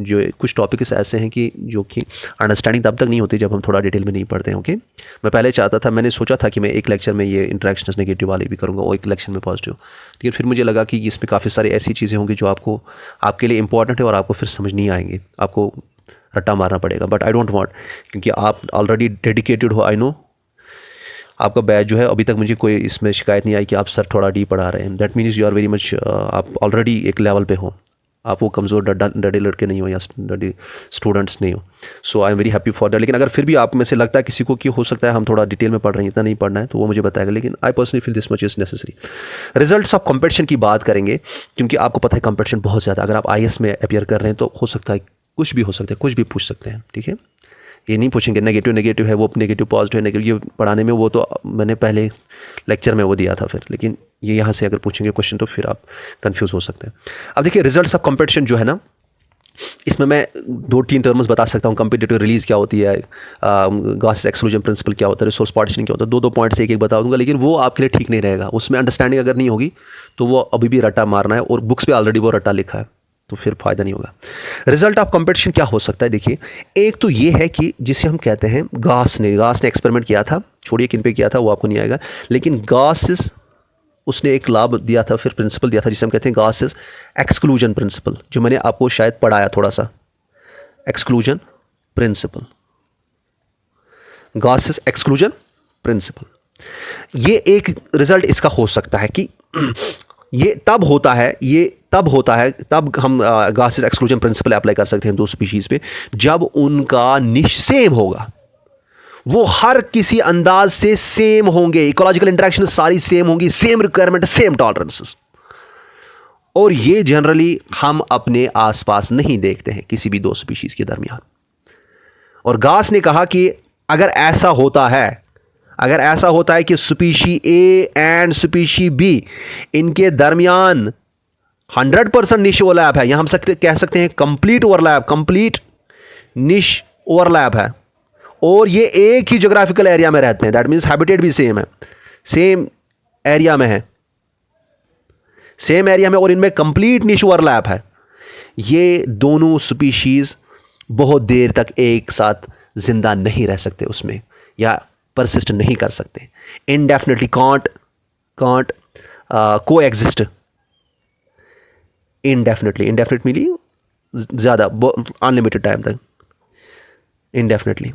जो कुछ टॉपिक्स ऐसे हैं कि जो कि अंडरस्टैंडिंग तब तक नहीं होती जब हम थोड़ा डिटेल में नहीं पढ़ते हैं। ओके, मैं पहले चाहता था, मैंने सोचा था कि मैं एक लेक्चर में ये इंटरेक्शंस नेगेटिव वाले भी करूँगा और एक लेक्चर में पॉजिटिव, लेकिन फिर मुझे लगा कि इसमें काफ़ी सारी ऐसी चीज़ें होंगी जो आपके लिए इंपॉर्टेंट है और आपको फिर समझ नहीं आएंगे, आपको रट्टा मारना पड़ेगा। बट आई डोंट वांट, क्योंकि आप ऑलरेडी डेडिकेटेड हो, आई नो आपका बैच जो है, अभी तक मुझे कोई इसमें शिकायत नहीं आई कि आप सर थोड़ा डीप पढ़ा रहे हैं। That means you are very much, आप ऑलरेडी एक लेवल पे हो, आप वो कमज़ोर डडे लड़के नहीं हो या डडे स्टूडेंट्स नहीं हो। So I am very happy for that. लेकिन अगर फिर भी आप में से लगता है किसी को कि हो सकता है हम थोड़ा डिटेल में पढ़ रहे हैं, इतना नहीं पढ़ना है, तो वो मुझे बताएगा। लेकिन I personally feel this much is necessary. Results of competition की बात करेंगे, क्योंकि आपको पता है कंपटीशन बहुत ज़्यादा। अगर आप IAS में अपियर कर रहे हैं तो हो सकता है कुछ भी हो सकता है, कुछ भी पूछ सकते हैं, ठीक है। ये नहीं पूछेंगे नेगेटिव है, वो नेगेटिव पॉजिटिव है, नेगेटिव, ये पढ़ाने में वो तो मैंने पहले लेक्चर में वो दिया था फिर। लेकिन ये यहाँ से अगर पूछेंगे क्वेश्चन तो फिर आप कंफ्यूज हो सकते हैं। अब देखिए रिजल्ट्स ऑफ कंपटीशन जो है ना, इसमें मैं 2-3 टर्म्स बता सकता हूँ। कंपीटिटिव रिलीज क्या होती है, गासेस एक्सक्लूजन प्रिंसिपल क्या होता है, रिसोर्स पार्टीशनिंग क्या होता है, 2-2 पॉइंट से एक बता दूंगा। लेकिन वो आपके लिए ठीक नहीं रहेगा, उसमें अंडरस्टैंडिंग अगर नहीं होगी तो वो अभी भी रट्टा मारना है, और बुक्स पे ऑलरेडी वो रट्टा लिखा है, तो फिर फायदा नहीं होगा। रिजल्ट ऑफ कंपटीशन क्या हो सकता है, देखिए एक तो ये है कि जिसे हम कहते हैं गास ने एक्सपेरिमेंट किया था, छोड़िए किन पे किया था वो आपको नहीं आएगा, लेकिन गासेस उसने एक लाभ दिया था, फिर प्रिंसिपल दिया था जिसे हम कहते हैं गासेस एक्सक्लूजन प्रिंसिपल, जो मैंने आपको शायद पढ़ाया थोड़ा सा, exclusion principle, Gauss's exclusion principle. ये एक रिजल्ट इसका हो सकता है कि ये तब होता है तब हम गासेस एक्सक्लूजन प्रिंसिपल अप्लाई कर सकते हैं 2 स्पीशीज पे, जब उनका निश सेम होगा, वो हर किसी अंदाज से सेम होंगे, इकोलॉजिकल इंटरेक्शन सारी सेम होंगी, सेम रिक्वायरमेंट, सेम टॉलरेंसेस। और ये जनरली हम अपने आसपास नहीं देखते हैं किसी भी 2 स्पीशीज के दरमियान। और गास ने कहा कि अगर ऐसा होता है कि species A and species B, इनके दरमियान 100% निश ओवरलैप है, यहां हम कह सकते हैं कंप्लीट निश ओवरलैप है, और ये एक ही ज्योग्राफिकल एरिया में रहते हैं, दैट मीन्स हैबिटेट भी सेम है, सेम एरिया में, और इनमें कंप्लीट निश ओवरलैप है। ये दोनों स्पीशीज बहुत देर तक एक साथ जिंदा नहीं रह सकते उसमें, या परसिस्ट नहीं कर सकते। इनडेफिनेटली कांट को एग्जिस्ट इनडेफिनेटली, इनडेफिनेट मीनिंग ज़्यादा, अनलिमिटेड टाइम तक, इनडेफिनेटली।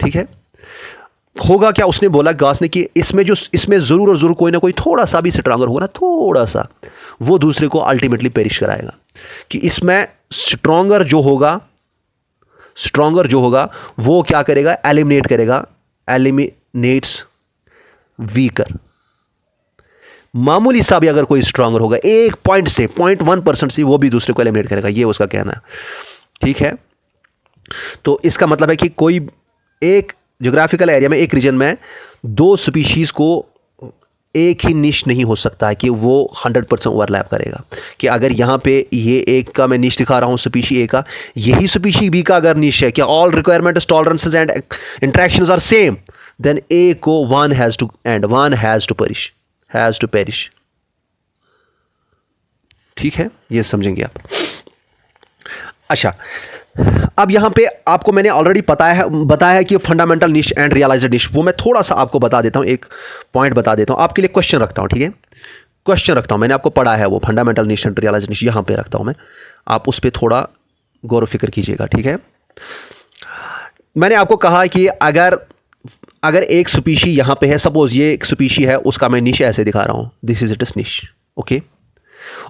ठीक है, होगा क्या, उसने बोला गॉस ने कि इसमें ज़रूर और ज़रूर कोई ना कोई थोड़ा सा भी स्ट्रांगर होगा ना, थोड़ा सा, वो दूसरे को अल्टीमेटली पेरिश कराएगा। कि इसमें स्ट्रांगर जो होगा वो क्या करेगा, एलिमिनेट्स वीकर। मामूली सा भी अगर कोई स्ट्रांगर होगा 1 पॉइंट से 0.1% से, वो भी दूसरे को एलिमिनेट करेगा, ये उसका कहना है। ठीक है, तो इसका मतलब है कि कोई एक ज्योग्राफिकल एरिया में, एक रीजन में 2 स्पीशीज़ को एक ही निश नहीं हो सकता है कि वो 100% ओवरलैप करेगा। कि अगर यहाँ पे ये एक का मैं निश दिखा रहा हूँ, स्पीशी ए का, यही स्पीशी बी का अगर निश है कि all requirements, tolerances and interactions are same, then A को वन हैज़ टू पेरिश। ठीक है, ये समझेंगे आप। अच्छा, अब यहां पे आपको मैंने ऑलरेडी बताया है कि फंडामेंटल निश एंड रियलाइज्ड निश, वो मैं थोड़ा सा आपको बता देता हूं, एक पॉइंट बता देता हूं, आपके लिए क्वेश्चन रखता हूं। ठीक है, क्वेश्चन रखता हूं, मैंने आपको पढ़ा है वो फंडामेंटल निश एंड रियलाइज्ड निश, यहां पे रखता हूं मैं, आप उस पर थोड़ा गौर फिक्र कीजिएगा। ठीक है, मैंने आपको कहा कि अगर एक स्पीशी यहां पे है, सपोज ये एक स्पीशी है, उसका मैं निश ऐसे दिखा रहा हूं, दिस इज इट इज निश, ओके,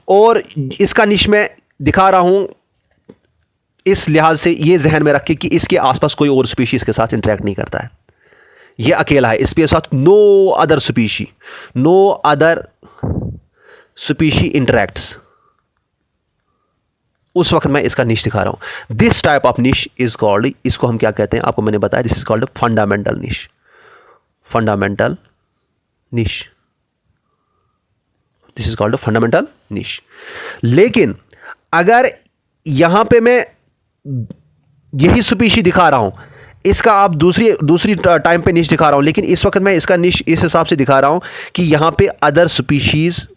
और इसका निश मैं दिखा रहा हूं इस लिहाज से, ये जहन में रखें कि इसके आसपास कोई और स्पीशीज के साथ इंटरेक्ट नहीं करता है, ये अकेला है, इसके साथ नो अदर स्पीशी इंटरेक्ट्स, उस वक्त मैं इसका निश दिखा रहा हूं। दिस टाइप ऑफ निश इज कॉल्ड, इसको हम क्या कहते हैं, आपको मैंने बताया, this is called fundamental niche. This is called fundamental निश। लेकिन अगर यहां पे मैं यही स्पीशी दिखा रहा हूं, इसका आप दूसरी टाइम पे निश दिखा रहा हूं, लेकिन इस वक्त मैं इसका निश इस हिसाब से दिखा रहा हूं कि यहां पे अदर स्पीशीज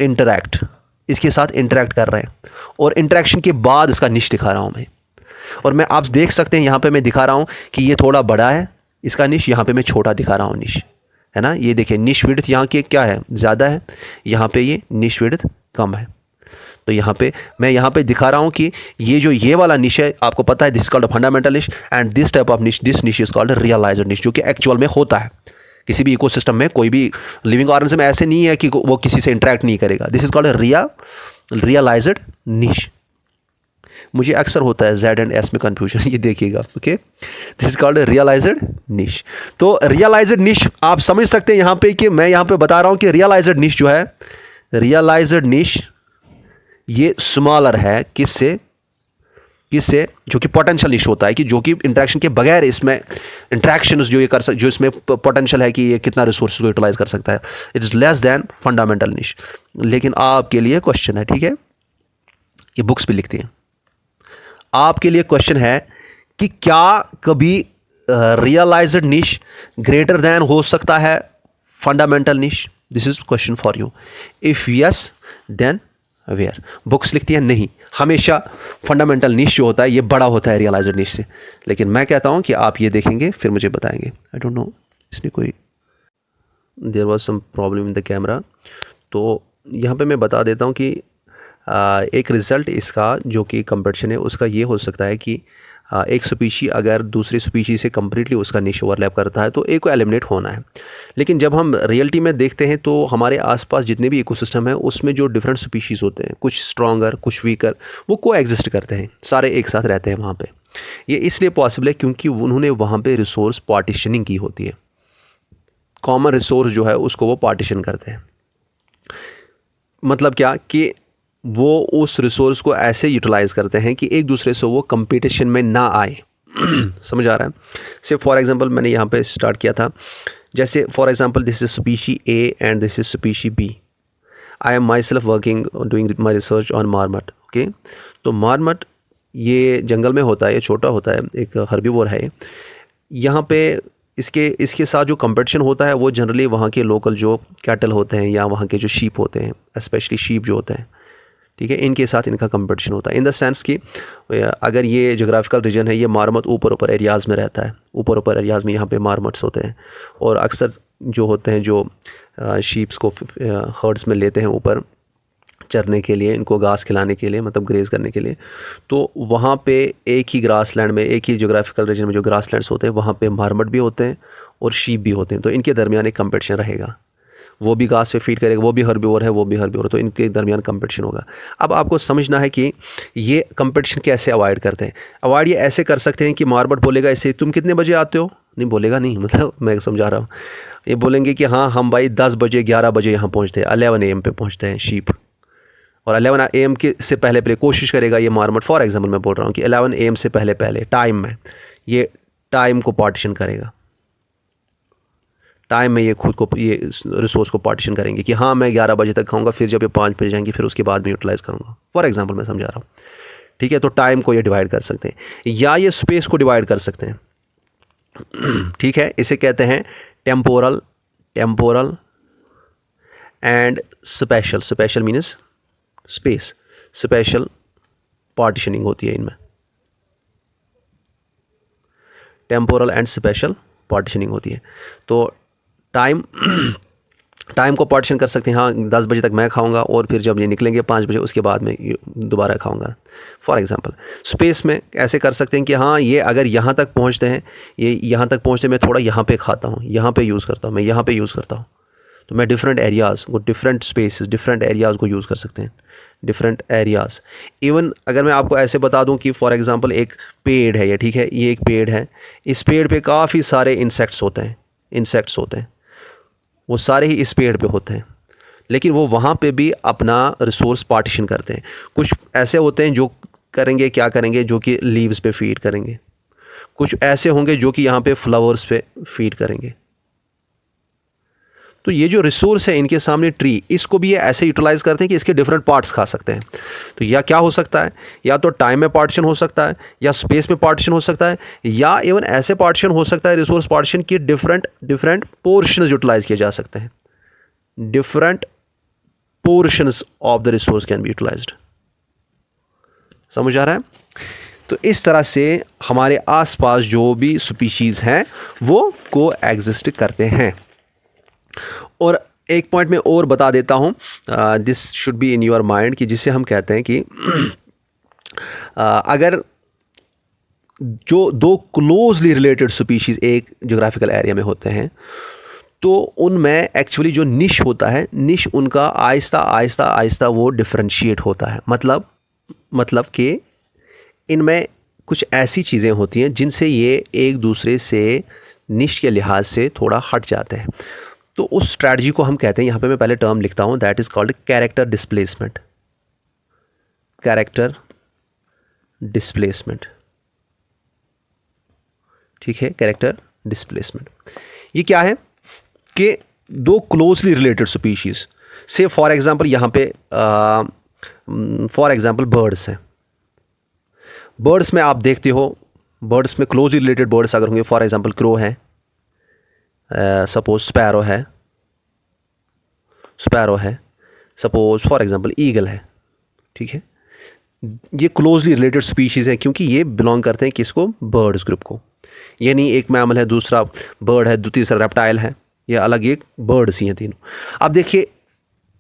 इंटरैक्ट, इसके साथ इंटरैक्ट कर रहे हैं, और इंटरैक्शन के बाद इसका निश दिखा रहा हूं मैं। और मैं आप देख सकते हैं यहां पे मैं दिखा रहा हूं कि ये थोड़ा बड़ा है इसका निश, यहां पे मैं छोटा दिखा रहा हूं निश, है ना। ये देखिए निश विड्थ यहाँ की क्या है, ज़्यादा है, यहाँ पे ये निश विड्थ कम है। तो यहाँ पे मैं यहाँ पे दिखा रहा हूँ कि ये वाला निश है, आपको पता है, this is called fundamental niche, and this type of niche, this niche is called realised niche, जो कि एक्चुअल में होता है किसी भी इकोसिस्टम में, कोई भी लिविंग ऑर्गेनिज्म में ऐसे नहीं है कि वो किसी से इंटरेक्ट नहीं करेगा। दिस इज कॉल्ड रियलाइज्ड निश। मुझे अक्सर होता है Z एंड S में कंफ्यूजन, ये देखिएगा, okay. This is called realised niche. तो रियलाइज्ड निश आप समझ सकते हैं यहाँ पे कि मैं यहाँ पे बता रहा हूँ कि रियलाइज्ड निश जो है, रियलाइज्ड निश ये स्मॉलर है, किससे, जो कि पोटेंशियल निश होता है, कि जो कि इंटरेक्शन के बगैर इसमें इंटरेक्शन जो ये जो इसमें पोटेंशियल है कि ये कितना रिसोर्स को यूटिलाइज कर सकता है, it is less than fundamental निश। लेकिन आपके लिए क्वेश्चन है, ठीक है, ये बुक्स भी लिखती हैं, आपके लिए क्वेश्चन है कि क्या कभी रियलाइज्ड निश ग्रेटर देन हो सकता है fundamental niche? This is question for you. If yes then where. Books लिखती है नहीं, हमेशा फंडामेंटल निश जो होता है ये बड़ा होता है रियलाइज्ड निश से। लेकिन मैं कहता हूं कि आप ये देखेंगे फिर मुझे बताएंगे। आई डोंट नो, इसने कोई there was some problem in the camera, तो यहाँ पे मैं बता देता हूँ कि एक रिज़ल्ट इसका जो कि कंपटीशन है उसका ये हो सकता है कि एक स्पीशी अगर दूसरी स्पीशी से कम्प्लीटली उसका निश ओवरलैप करता है तो एक को एलिमिनेट होना है। लेकिन जब हम रियलिटी में देखते हैं तो हमारे आसपास जितने भी इकोसिस्टम है उसमें जो डिफरेंट स्पीशीज़ होते हैं, कुछ स्ट्रॉन्गर कुछ वीकर, वो को एग्जिस्ट करते हैं, सारे एक साथ रहते हैं वहाँ पे। ये इसलिए पॉसिबल है क्योंकि उन्होंने वहाँ पे रिसोर्स पार्टीशनिंग की होती है, कॉमन रिसोर्स जो है उसको वो पार्टीशन करते हैं। मतलब क्या कि वो उस रिसोर्स को ऐसे यूटिलाइज़ करते हैं कि एक दूसरे से वो कंपटीशन में ना आए। समझ आ रहा है? से फॉर एग्जांपल मैंने यहाँ पे स्टार्ट किया था, जैसे for example this is species A and this is species B. I am myself working doing my research on marmot, okay. तो मार्मट ये जंगल में होता है, ये छोटा होता है, एक हर्बीवोर है। यहाँ पे इसके साथ जो कंपटीशन होता है वो जनरली वहाँ के लोकल जो कैटल होते हैं या वहाँ के जो शीप होते हैं, स्पेशली शीप जो होते हैं, ठीक है, इनके साथ इनका कंपटीशन होता है इन द सेंस कि अगर ये जोग्राफिकल रीजन है, ये मार्मोट ऊपर एरियाज़ में रहता है, ऊपर एरियाज़ में यहाँ पे मार्मोट्स होते हैं, और अक्सर जो होते हैं जो शीप्स को हर्ड्स में लेते हैं ऊपर चरने के लिए, इनको घास खिलाने के लिए, मतलब ग्रेज करने के लिए, तो वहाँ पे एक ही ग्रास लैंड में, एक ही जोग्राफिकल रीजन में जो ग्रास लैंड्स होते हैं वहाँ पे मार्मोट भी होते हैं और शीप भी होते हैं, तो इनके दरमियान एक कंपटीशन रहेगा। वो भी घास पे फीड करेगा, वो भी हर्बीवोर है, वो भी हर्बीवोर, तो इनके दरमियान कंपटीशन होगा। अब आपको समझना है कि ये कंपटीशन कैसे अवॉइड करते हैं। अवॉइड ये ऐसे कर सकते हैं कि मार्मोट बोलेगा इससे तुम कितने बजे आते हो, नहीं बोलेगा नहीं, मतलब मैं समझा रहा हूँ, ये बोलेंगे कि हाँ हम भाई 10 बजे 11 बजे यहाँ पहुँचते हैं, 11 AM पे पहुँचते हैं शीप, और 11 AM के से पहले कोशिश करेगा ये मार्मोट, फॉर एग्जांपल मैं बोल रहा हूँ कि 11 AM से पहले टाइम में ये टाइम को पार्टीशन करेगा, टाइम में ये खुद को ये रिसोर्स को पार्टीशन करेंगे कि हाँ मैं 11 बजे तक खाऊंगा, फिर जब ये 5 बजे जाएंगे फिर उसके बाद में यूटिलाइज़ करूँगा, फॉर एग्जांपल मैं समझा रहा हूँ। ठीक है, तो टाइम को ये डिवाइड कर सकते हैं या ये स्पेस को डिवाइड कर सकते हैं। ठीक है, इसे कहते हैं temporal and special means space, special partitioning होती है इनमें, टेम्पोरल एंड स्पेशल पार्टीशनिंग होती है। तो टाइम को पार्टीशन कर सकते हैं, हाँ 10 बजे तक मैं खाऊंगा और फिर जब ये निकलेंगे 5 बजे उसके बाद में दोबारा खाऊंगा, फॉर एग्जांपल। स्पेस में ऐसे कर सकते हैं कि हाँ ये अगर यहाँ तक पहुँचते हैं, ये यहाँ तक पहुँचते मैं थोड़ा यहाँ पे खाता हूँ, यहाँ पे यूज़ करता हूँ, मैं यहाँ पे यूज़ करता हूँ, तो मैं डिफरेंट एरियाज़ को, डिफरेंट स्पेसेस, डिफरेंट एरियाज़ को यूज़ कर सकते हैं, डिफरेंट एरियाज़। इवन अगर मैं आपको ऐसे बता दूं कि फॉर एग्जांपल एक पेड़ है ये, ठीक है, ये एक पेड़ है, इस पेड़ पे काफ़ी सारे इंसेक्ट्स होते हैं, वो सारे ही इस पेड़ पे होते हैं, लेकिन वो वहाँ पे भी अपना रिसोर्स पार्टीशन करते हैं। कुछ ऐसे होते हैं जो करेंगे, क्या करेंगे, जो कि लीव्स पे फीड करेंगे, कुछ ऐसे होंगे जो कि यहाँ पे फ्लावर्स पे फीड करेंगे। तो ये जो रिसोर्स है इनके सामने ट्री, इसको भी ये ऐसे यूटिलाइज करते हैं कि इसके डिफरेंट पार्ट्स खा सकते हैं। तो या क्या हो सकता है, या तो टाइम में पार्टीशन हो सकता है, या स्पेस में पार्टीशन हो सकता है, या इवन ऐसे पार्टीशन हो सकता है रिसोर्स पार्टीशन की डिफरेंट पोर्शंस यूटिलाइज किए जा सकते हैं, different portions of the resource can be utilised. समझ आ रहा है? तो इस तरह से हमारे आसपास जो भी स्पीशीज़ हैं वो को एग्जिस्ट करते हैं। और एक पॉइंट में और बता देता हूँ, this should be in your mind, कि जिसे हम कहते हैं कि अगर जो दो क्लोजली रिलेटेड स्पीशीज़ एक जोग्राफिकल एरिया में होते हैं तो उनमें एक्चुअली जो निश होता है, निश उनका आहिस्ता वो डिफरेंशिएट होता है। मतलब कि इनमें कुछ ऐसी चीज़ें होती हैं जिनसे ये एक दूसरे से निश के लिहाज से थोड़ा हट जाते हैं। तो उस स्ट्रैटेजी को हम कहते हैं, यहाँ पे मैं पहले टर्म लिखता हूँ, that is called character displacement. Character displacement, ठीक है, कैरेक्टर डिस्प्लेसमेंट। ये क्या है कि दो क्लोजली रिलेटेड स्पीशीज़ से, फॉर एग्जांपल यहाँ पे फॉर एग्जांपल बर्ड्स हैं। बर्ड्स में आप देखते हो, बर्ड्स में क्लोजली रिलेटेड बर्ड्स अगर होंगे, फॉर एग्जांपल क्रो है, सपोज स्पैरो है, सपोज फॉर एग्जांपल ईगल है, ठीक है। ये क्लोजली रिलेटेड स्पीशीज़ हैं क्योंकि ये बिलोंग करते हैं किसको, बर्ड्स ग्रुप को। ये नहीं एक मैमल है, दूसरा बर्ड है, तीसरा रेप्टाइल है, ये अलग एक बर्ड्स ही हैं तीनों। अब देखिए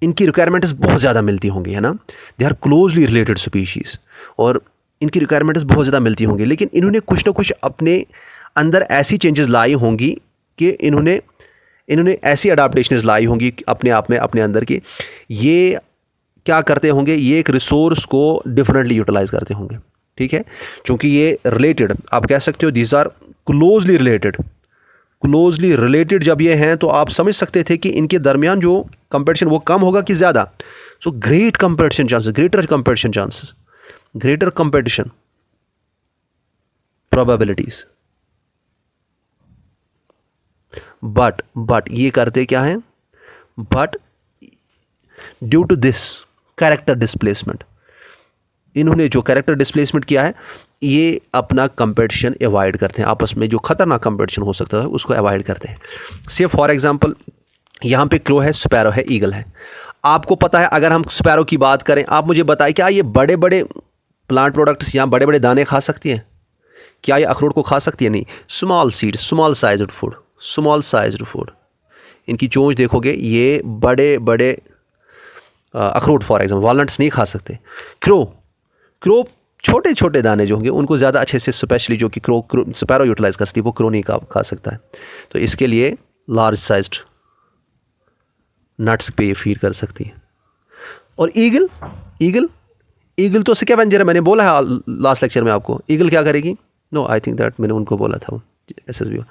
इनकी रिक्वायरमेंट्स बहुत ज़्यादा मिलती होंगी, है ना, they are closely related species और इनकी रिक्वायरमेंट्स बहुत ज़्यादा मिलती होंगी, लेकिन इन्होंने कुछ ना कुछ अपने अंदर ऐसी चेंजेस लाई होंगी कि इन्होंने ऐसी अडाप्टेशंस लाई होंगी अपने आप में, अपने अंदर की। ये क्या करते होंगे, ये एक रिसोर्स को डिफरेंटली यूटिलाइज करते होंगे, ठीक है, क्योंकि ये रिलेटेड, आप कह सकते हो दीज आर क्लोजली रिलेटेड जब ये हैं तो आप समझ सकते थे कि इनके दरमियान जो कंपटीशन वो कम होगा कि ज़्यादा। So greater competition probabilities. But ये करते क्या है, but due to this character displacement, इन्होंने जो कैरेक्टर डिस्प्लेसमेंट किया है ये अपना कंपटीशन अवॉइड करते हैं, आपस में जो खतरनाक कंपटीशन हो सकता है उसको अवॉइड करते हैं। से फॉर एग्जांपल यहाँ पे क्रो है, स्पैरो है, ईगल है। आपको पता है, अगर हम स्पैरो की बात करें, आप मुझे बताएं क्या ये बड़े बड़े प्लांट प्रोडक्ट्स या बड़े बड़े दाने खा सकती हैं? क्या ये अखरोट को खा सकती है? नहीं। Small seed, small sized food, small sized food. इनकी चोंच देखोगे, ये बड़े बड़े अखरोट फॉर एग्जाम्पल वॉलनट्स नहीं खा सकते। क्रो छोटे छोटे दाने जो होंगे उनको ज़्यादा अच्छे से, स्पेशली जो कि क्रो स्पैरो यूटिलाइज करती है, वो क्रो नहीं खा सकता है। तो इसके लिए लार्ज साइज्ड नट्स पे ये फीड कर सकती है। और ईगल ईगल ईगल तो स्कैवेंजर है, मैंने बोला है लास्ट लेक्चर में आपको। ईगल क्या करेगी? नो, आई थिंक दैट मैंने उनको बोला था, SSB।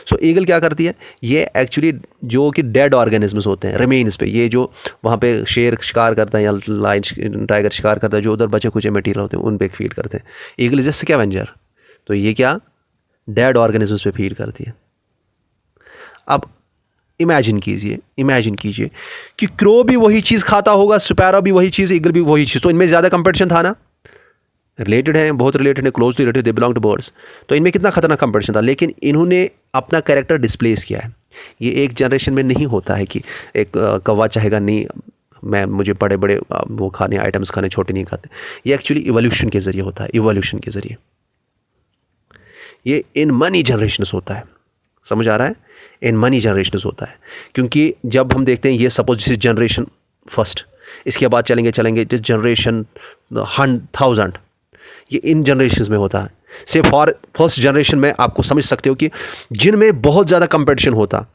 सो ईगल क्या करती है? ये एक्चुअली जो कि डेड ऑर्गेनिजम्स होते हैं, रिमेन्स पे, ये जो वहाँ पे शेर शिकार करता है या लायन टाइगर शिकार करता है, जो उधर बचे कुचे मटेरियल होते हैं उन पे फीड करते हैं। ईगल इज ए स्कैवेंजर, तो ये क्या डेड ऑर्गेनिजम्स पे फीड करती है। अब इमेजिन कीजिए कि क्रो भी वही चीज़ खाता होगा, स्पैरो भी वही चीज़, ईगल भी वही चीज़, तो इनमें ज़्यादा कंपटीशन था ना? रिलेटेड है, बहुत रिलेटेड है, closely related, they belong to birds. तो इनमें कितना खतरनाक कंपटीशन था, लेकिन इन्होंने अपना कैरेक्टर डिस्प्लेस किया है। ये एक जनरेशन में नहीं होता है कि एक कौवा चाहेगा नहीं मुझे बड़े बड़े वो खाने, आइटम्स खाने, छोटे नहीं खाते। ये एक्चुअली इवोल्यूशन के ज़रिए होता है, इवोल्यूशन के ज़रिए। ये इन मनी जनरेशन्स होता है, समझ आ रहा है? इन मनी जनरेशन्स होता है, क्योंकि जब हम देखते हैं ये सपोज दिस जनरेशन फर्स्ट, इसके बाद चलेंगे जिस जनरेशन 1000, ये इन जनरेशन्स में होता है। से फॉर फर्स्ट जनरेशन में आपको समझ सकते हो कि जिनमें बहुत ज़्यादा कंपटीशन होता,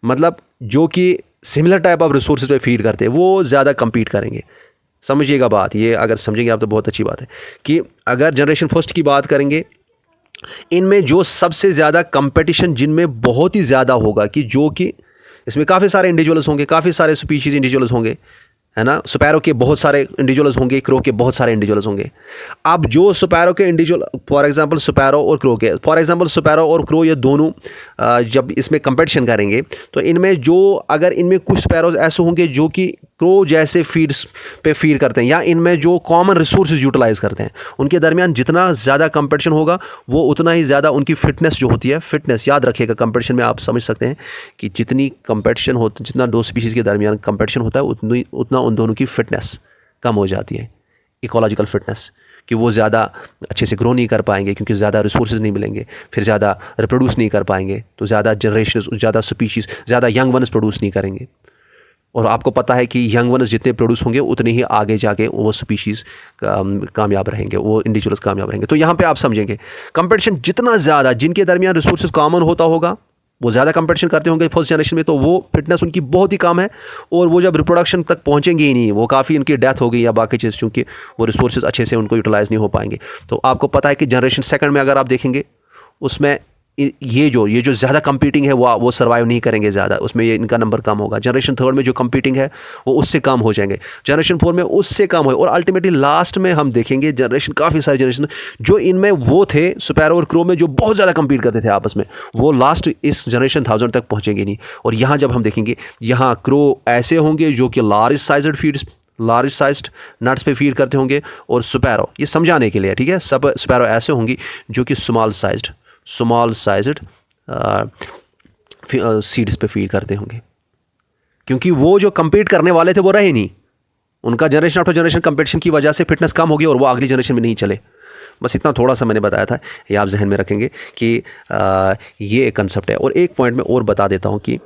मतलब जो कि सिमिलर टाइप ऑफ रिसोर्सेज पे फीड करते हैं, वो ज़्यादा compete करेंगे। समझिएगा बात, ये अगर समझेंगे आप तो बहुत अच्छी बात है कि अगर जनरेशन फर्स्ट की बात करेंगे, इनमें जो सबसे ज़्यादा कंपटीशन जिनमें बहुत ही ज़्यादा होगा, कि जो कि इसमें काफ़ी सारे इंडिविजुअल्स होंगे, काफ़ी सारे स्पीशीज़ इंडिविजुअल्स होंगे, है ना? स्पैरो के बहुत सारे इंडिविजुअल्स होंगे, क्रो के बहुत सारे इंडिविजुअल्स होंगे। अब जो स्पैरो के इंडिविजुअल, फॉर एग्जांपल स्पैरो और क्रो के, फॉर एग्जांपल स्पैरो और क्रो ये दोनों जब इसमें कंपटीशन करेंगे, तो इनमें जो अगर इनमें कुछ स्पैरोज ऐसे होंगे जो कि क्रो जैसे फीड्स पे फीड करते हैं, या इनमें जो कॉमन रिसोर्सेज यूटिलाइज करते हैं, उनके दरमियान जितना ज़्यादा कंपटीशन होगा, वो उतना ही ज़्यादा उनकी फिटनेस जो होती है, फिटनेस याद रखिएगा, कंपटीशन में आप समझ सकते हैं कि जितनी कंपटीशन होती, जितना दो स्पीशीज़ के दरमियान कंपटीशन होता है, उतना उन दोनों की फिटनेस कम हो जाती है, इकोलॉजिकल फिटनेस, कि वो ज़्यादा अच्छे से ग्रो नहीं कर पाएंगे, क्योंकि ज़्यादा रिसोर्सेज नहीं मिलेंगे, फिर ज़्यादा रिप्रोड्यूस नहीं कर पाएंगे, तो ज़्यादा जनरेशन, ज़्यादा स्पीशीज़, ज़्यादा यंग वन्स प्रोड्यूस नहीं करेंगे। और आपको पता है कि यंग वन्स जितने प्रोड्यूस होंगे, उतने ही आगे जाके वो स्पीशीज़ कामयाब रहेंगे, वो इंडिविजुअल्स कामयाब रहेंगे। तो यहाँ पे आप समझेंगे कंपटीशन जितना ज़्यादा, जिनके दरमियान रिसोर्सेज कॉमन होता होगा, वो ज़्यादा कंपटीशन करते होंगे फर्स्ट जनरेशन में, तो वो फिटनेस उनकी बहुत ही कम है, और वो जब रिप्रोडक्शन तक पहुँचेंगे ही नहीं, वो काफ़ी उनकी डेथ हो गई या बाकी चीज़, क्योंकि वो रिसोर्सेज अच्छे से उनको यूटिलाइज़ नहीं हो पाएंगे। तो आपको पता है कि जनरेशन सेकंड में अगर आप देखेंगे, उसमें ये जो ज़्यादा कंपीटिंग है वो सर्वाइव नहीं करेंगे ज़्यादा, उसमें ये इनका नंबर कम होगा। जनरेशन थर्ड में जो कंपीटिंग है वो उससे कम हो जाएंगे, जनरेशन फोर में उससे कम हो, और अल्टीमेटली लास्ट में हम देखेंगे जनरेशन, काफ़ी सारे जनरेशन जो इनमें वो थे स्पैरो और क्रो में जो बहुत ज़्यादा कंपीट करते थे आपस में, वो लास्ट इस जनरेशन 1000 तक पहुँचेंगे नहीं। और यहाँ जब हम देखेंगे, यहाँ क्रो ऐसे होंगे जो कि लार्ज साइज्ड नट्स पे फीड करते होंगे, और स्पैरो, ये समझाने के लिए ठीक है, सब स्पैरो ऐसे होंगी जो कि स्मॉल साइज्ड सीड्स पे फीड करते होंगे, क्योंकि वो जो compete करने वाले थे वो रहे नहीं, उनका जनरेशन आफ्टर जनरेशन कंपटीशन की वजह से फिटनेस कम होगी, और वो अगली जनरेशन में नहीं चले। बस इतना थोड़ा सा मैंने बताया था, ये आप जहन में रखेंगे कि ये एक कंसेप्ट है। और एक पॉइंट में और बता देता हूँ कि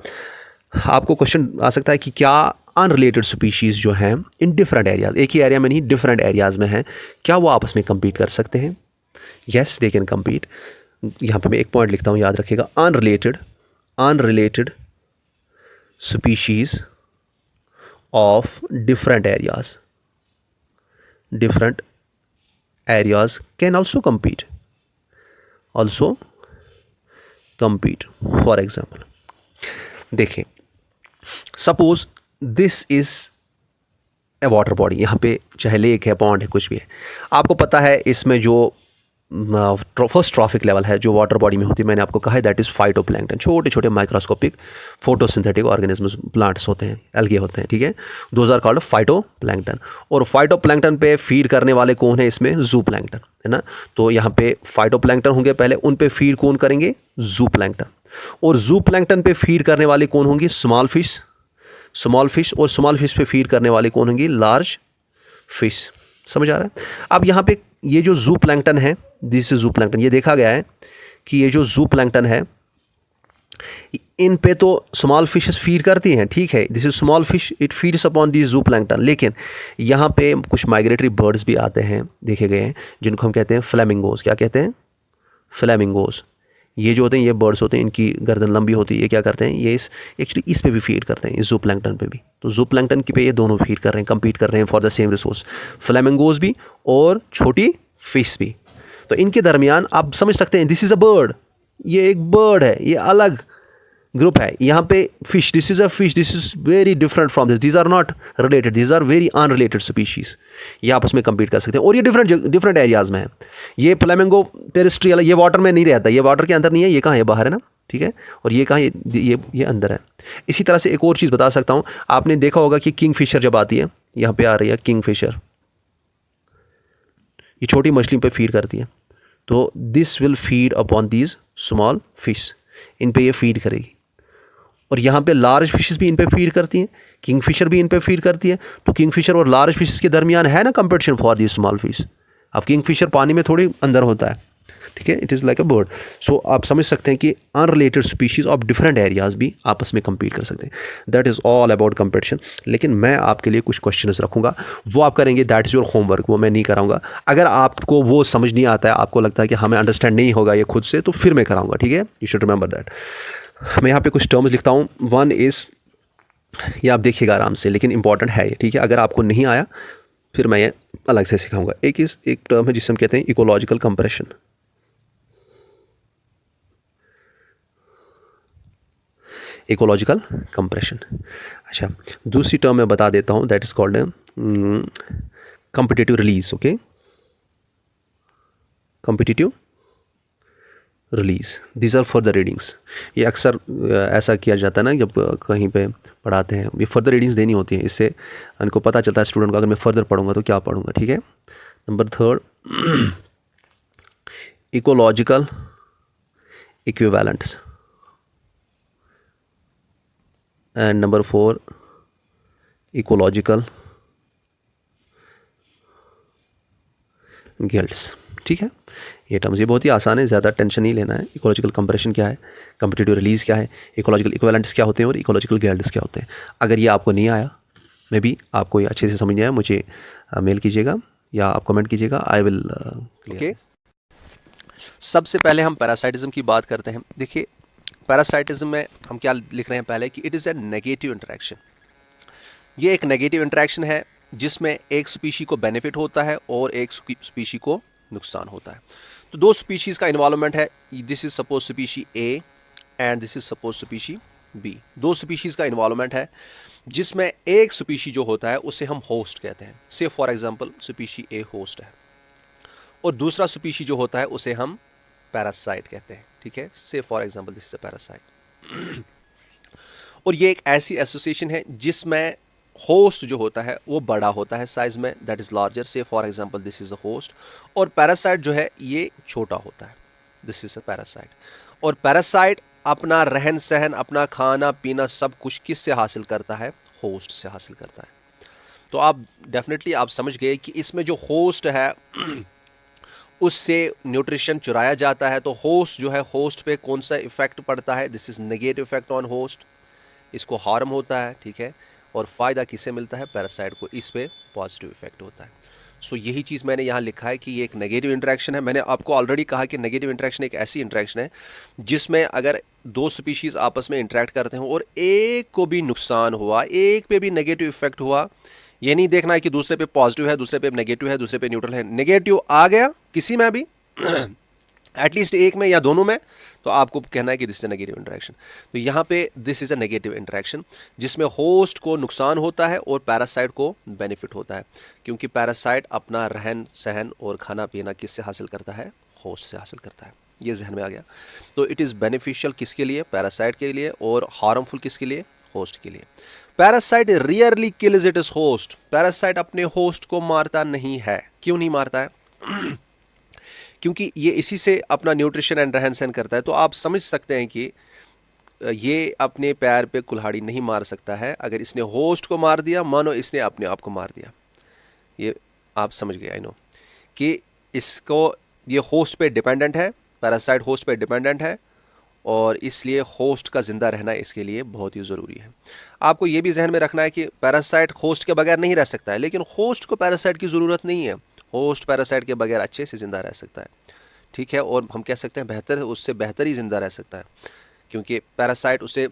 आपको क्वेश्चन आ सकता है कि क्या अनरिलेटेड स्पीशीज़ जो हैं इन डिफरेंट एरियाज़, एक ही एरिया में नहीं, डिफरेंट एरियाज़ में हैं, क्या वो आपस में compete कर सकते हैं? Yes, they can compete। यहाँ पे मैं एक पॉइंट लिखता हूँ, याद रखिएगा, unrelated species of different areas can also compete for example, देखिए, suppose this is a water body, यहाँ पे चाहे लेक है, पॉन्ड है, कुछ भी है, आपको पता है इसमें जो फर्स्ट ट्रॉफिक लेवल है जो वाटर बॉडी में होती है, मैंने आपको कहा है दैट इज़ फाइटोप्लैंक्टन, छोटे छोटे माइक्रोस्कोपिक फोटोसिंथेटिक ऑर्गेनिजम्स, प्लांट्स होते हैं, एल्गे होते हैं, ठीक है, दोज आर कॉल्ड फाइटोप्लैंक्टन। और फाइटोप्लैंक्टन पे फीड करने वाले कौन है इसमें? जूप्लैंक्टन, है ना। तो यहाँ पे फाइटोप्लैंक्टन होंगे पहले, उन पे फीड कौन करेंगे? जूप्लैंक्टन। और जूप्लैंक्टन पे फीड करने वाले कौन होंगे? स्मॉल फिश, स्मॉल फिश, और स्मॉल फिश पे फीड करने वाले कौन होंगी? Large fish. समझ आ रहा है? अब यहाँ पे ये जो जू प्लैंकटन है, दिस इज जू प्लैंकटन, ये देखा गया है कि ये जो जू प्लैंकटन है इन पे तो स्मॉल फिशेस फीड करती हैं, ठीक है, this is small fish, it feeds upon this जू प्लैंकटन। लेकिन यहाँ पे कुछ माइग्रेटरी बर्ड्स भी आते हैं, देखे गए हैं, जिनको हम कहते हैं फ्लेमिंगोज। क्या कहते हैं? फ्लेमिंगोज। ये जो होते हैं, ये बर्ड्स होते हैं, इनकी गर्दन लंबी होती है, ये क्या करते हैं, ये एक्चुअली इस पे भी फीड करते हैं, इस जू प्लैंकटन पे भी। तो जू प्लैंकटन की पे ये दोनों फीड कर रहे हैं, कम्पीट कर रहे हैं for the same resource, flamingos भी और छोटी फिश भी। तो इनके दरमियान आप समझ सकते हैं, दिस इज़ अ बर्ड, ये एक बर्ड है, ये अलग ग्रुप है। यहाँ पे fish, this is a fish, this is very different from this, these are not related, these are very unrelated species. ये आपस में कम्पीट कर सकते हैं, और ये डिफरेंट एरियाज में है। ये फ्लेमिंगो टेरेस्ट्रियल, ये वाटर में नहीं रहता, ये वाटर के अंदर नहीं है, ये कहाँ है? बाहर है ना, ठीक है। और ये कहाँ? ये अंदर है। इसी तरह से एक और चीज़ बता सकता हूँ, आपने देखा होगा कि किंग फिशर जब आती है, यहाँ पे आ रही है किंग फिशर, ये छोटी मछली पे फीड करती है, तो this will feed upon these small fish, इन पे ये फीड करेगी। और यहाँ पे लार्ज फिशेस भी इन पे फीड करती हैं, किंगफिशर भी इन पे फीड करती है। तो किंगफिशर और लार्ज फिशेस के दरमियान है ना competition for the small fish. अब किंगफिशर पानी में थोड़ी अंदर होता है, ठीक है, it is like a bird. So आप समझ सकते हैं कि unrelated species of different areas भी आपस में कम्पीट कर सकते हैं। That is all about competition. लेकिन मैं आपके लिए कुछ क्वेश्चंस रखूंगा, वो आप करेंगे, दैट इज़ योर होमवर्क, वो मैं नहीं कराऊंगा। अगर आपको वो समझ नहीं आता है, आपको लगता है कि हमें अंडरस्टैंड नहीं होगा ये खुद से, तो फिर मैं कराऊंगा, ठीक है, यू शुड रिमेंबर दैट। मैं यहाँ पे कुछ टर्म्स लिखता हूँ। वन इज़, ये आप देखिएगा आराम से, लेकिन इंपॉर्टेंट है ये, ठीक है। अगर आपको नहीं आया फिर मैं ये अलग से सिखाऊंगा। एक टर्म है जिसे हम कहते हैं इकोलॉजिकल कंप्रेशन। Ecological compression. अच्छा, दूसरी टर्म मैं बता देता हूँ, that is called competitive release. Okay, competitive release, these are further readings. ये अक्सर ऐसा किया जाता है ना, जब कहीं पे पढ़ाते हैं, ये फर्दर रीडिंग्स देनी होती हैं, इससे उनको पता चलता है स्टूडेंट को, अगर मैं फर्दर पढ़ूंगा तो क्या पढ़ूंगा, ठीक है। Number third, ecological equivalents, and number four, ecological guilds, ठीक है। ये टर्म्स ये बहुत ही आसान है, ज़्यादा टेंशन नहीं लेना है। इकोलॉजिकल कंप्रेशन क्या है, कॉम्पिटिटिव रिलीज क्या है, इकोलॉजिकल इक्विवेलेंट्स क्या होते हैं, और इकोलॉजिकल गिल्ड्स क्या होते हैं। अगर ये आपको नहीं आया, मे बी आपको ये अच्छे से समझ नहीं आया, मुझे मेल कीजिएगा या आप कमेंट कीजिएगा, आई विल। ओके, सबसे पहले हम पैरासाइटिज्म की बात करते हैं। देखिए, पैरासाइटिज्म में हम क्या लिख रहे हैं पहले, कि it is a negative interaction. ये एक नेगेटिव इंटरेक्शन है जिसमें एक स्पीशी को बेनिफिट होता है और एक स्पीशी को नुकसान होता है। तो दो स्पीशीज़ का इन्वॉल्वमेंट है, this is suppose species A and this is suppose species B. दो स्पीशीज़ का इन्वॉल्वमेंट है जिसमें एक स्पीशी जो होता है उसे हम होस्ट कहते हैं। से for example species A host है, और दूसरा स्पीशी जो होता है उसे हम पैरासाइट कहते हैं, ठीक है। Say for example this is a parasite. और ये एक ऐसी एसोसिएशन है जिसमें होस्ट जो होता है वो बड़ा होता है साइज में, दैट इज लार्जर। से for example this is a host, और पैरासाइट जो है ये छोटा होता है, दिस इज अ पैरासाइट। और पैरासाइट अपना रहन सहन, अपना खाना पीना सब कुछ किससे हासिल करता है, होस्ट से हासिल करता है। तो आप डेफिनेटली आप समझ गए कि इसमें जो होस्ट है उससे न्यूट्रिशन चुराया जाता है। तो होस्ट जो है, होस्ट पे कौन सा इफेक्ट पड़ता है, this is negative effect on host, इसको हार्म होता है, ठीक है। और फ़ायदा किससे मिलता है, पैरासाइट को, इस पे पॉजिटिव इफेक्ट होता है। सो यही चीज़ मैंने यहाँ लिखा है कि ये एक नेगेटिव इंटरेक्शन है। मैंने आपको ऑलरेडी कहा कि नेगेटिव इंटरेक्शन एक ऐसी इंटरेक्शन है जिसमें अगर दो स्पीशीज़ आपस में इंटरेक्ट करते हैं और एक को भी नुकसान हुआ, एक पे भी नेगेटिव इफेक्ट हुआ, ये नहीं देखना है कि दूसरे पे पॉजिटिव है, दूसरे पे नेगेटिव है, दूसरे पे न्यूट्रल है, नेगेटिव आ गया किसी में भी एटलीस्ट एक में या दोनों में, तो आपको कहना है कि this is a negative interaction. तो यहाँ पे this is a negative interaction जिसमें होस्ट को नुकसान होता है और पैरासाइट को बेनिफिट होता है, क्योंकि पैरासाइट अपना रहन सहन और खाना पीना किससे हासिल करता है, होस्ट से हासिल करता है। ये जहन में आ गया। तो इट इज़ बेनिफिशियल किसके लिए, पैरासाइट के लिए, और हार्मफुल किसके लिए, होस्ट के लिए। Parasite rarely kills it is host, parasite अपने होस्ट को मारता नहीं है। क्यों नहीं मारता है? क्योंकि ये इसी से अपना न्यूट्रिशन एंड रहन सहन करता है। तो आप समझ सकते हैं कि ये अपने पैर पे कुल्हाड़ी नहीं मार सकता है। अगर इसने होस्ट को मार दिया, मानो इसने अपने आप को मार दिया। ये आप समझ गए, आई नो, कि इसको ये होस्ट पे डिपेंडेंट है, पैरासाइट होस्ट पे डिपेंडेंट है, और इसलिए होस्ट का ज़िंदा रहना इसके लिए बहुत ही ज़रूरी है। आपको ये भी जहन में रखना है कि पैरासाइट होस्ट के बगैर नहीं रह सकता है, लेकिन होस्ट को पैरासाइट की ज़रूरत नहीं है। होस्ट पैरासाइट के बगैर अच्छे से ज़िंदा रह सकता है, ठीक है, और हम कह सकते हैं बेहतर, उससे बेहतर ही ज़िंदा रह सकता है, क्योंकि पैरासाइट उसे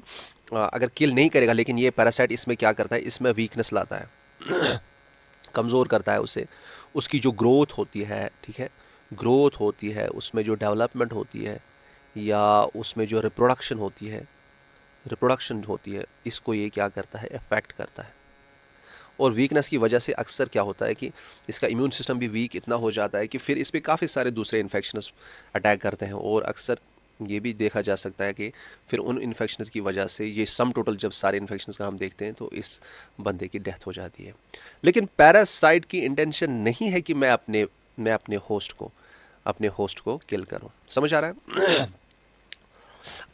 अगर किल नहीं करेगा, लेकिन ये पैरासाइट इसमें क्या करता है, इसमें वीकनेस लाता है, कमज़ोर करता है उसे। उसकी जो ग्रोथ होती है, ठीक है, ग्रोथ होती है, उसमें जो डेवलपमेंट होती है, या उसमें जो रिप्रोडक्शन होती है, इसको ये क्या करता है, इफ़ेक्ट करता है। और वीकनेस की वजह से अक्सर क्या होता है कि इसका इम्यून सिस्टम भी वीक इतना हो जाता है कि फिर इस पर काफ़ी सारे दूसरे इन्फेक्शंस अटैक करते हैं, और अक्सर ये भी देखा जा सकता है कि फिर उन इन्फेक्शंस की वजह से ये सम टोटल जब सारे इन्फेक्शंस का हम देखते हैं तो इस बंदे की डेथ हो जाती है। लेकिन पैरासाइट की इंटेंशन नहीं है कि मैं अपने होस्ट को किल करूं। समझ आ रहा है?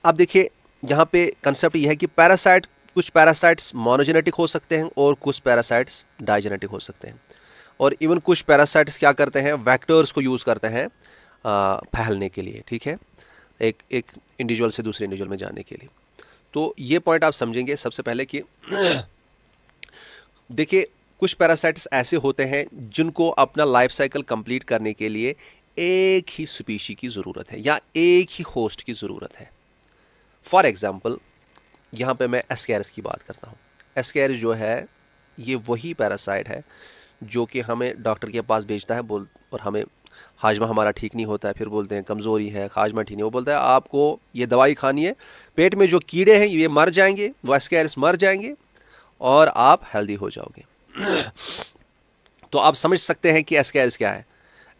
अब देखिए, यहाँ पे कंसेप्ट ये है कि कुछ पैरासाइट्स मोनोजेनेटिक हो सकते हैं और कुछ पैरासाइट्स डाइजेनेटिक हो सकते हैं, और इवन कुछ पैरासाइट्स क्या करते हैं, वेक्टर्स को यूज़ करते हैं फैलने के लिए, ठीक है, एक इंडिविजुअल से दूसरे इंडिविजुअल में जाने के लिए। तो ये पॉइंट आप समझेंगे सबसे पहले कि देखिए, कुछ पैरासाइट्स ऐसे होते हैं जिनको अपना लाइफ साइकिल कंप्लीट करने के लिए एक ही स्पीशी की ज़रूरत है या एक ही होस्ट की ज़रूरत है। फॉर एग्जाम्पल, यहाँ पे मैं एस्कैरिस की बात करता हूँ। एस्कैरिस जो है, ये वही पैरासाइट है जो कि हमें डॉक्टर के पास भेजता है, और हमें हाजमा हमारा ठीक नहीं होता है, फिर बोलते हैं कमज़ोरी है, हाजमा ठीक नहीं, वो बोलता है आपको ये दवाई खानी है, पेट में जो कीड़े हैं ये मर जाएंगे, वो एस्कैरिस मर जाएंगे, और आप हेल्दी हो जाओगे। तो आप समझ सकते हैं कि एस्कैरिस क्या है।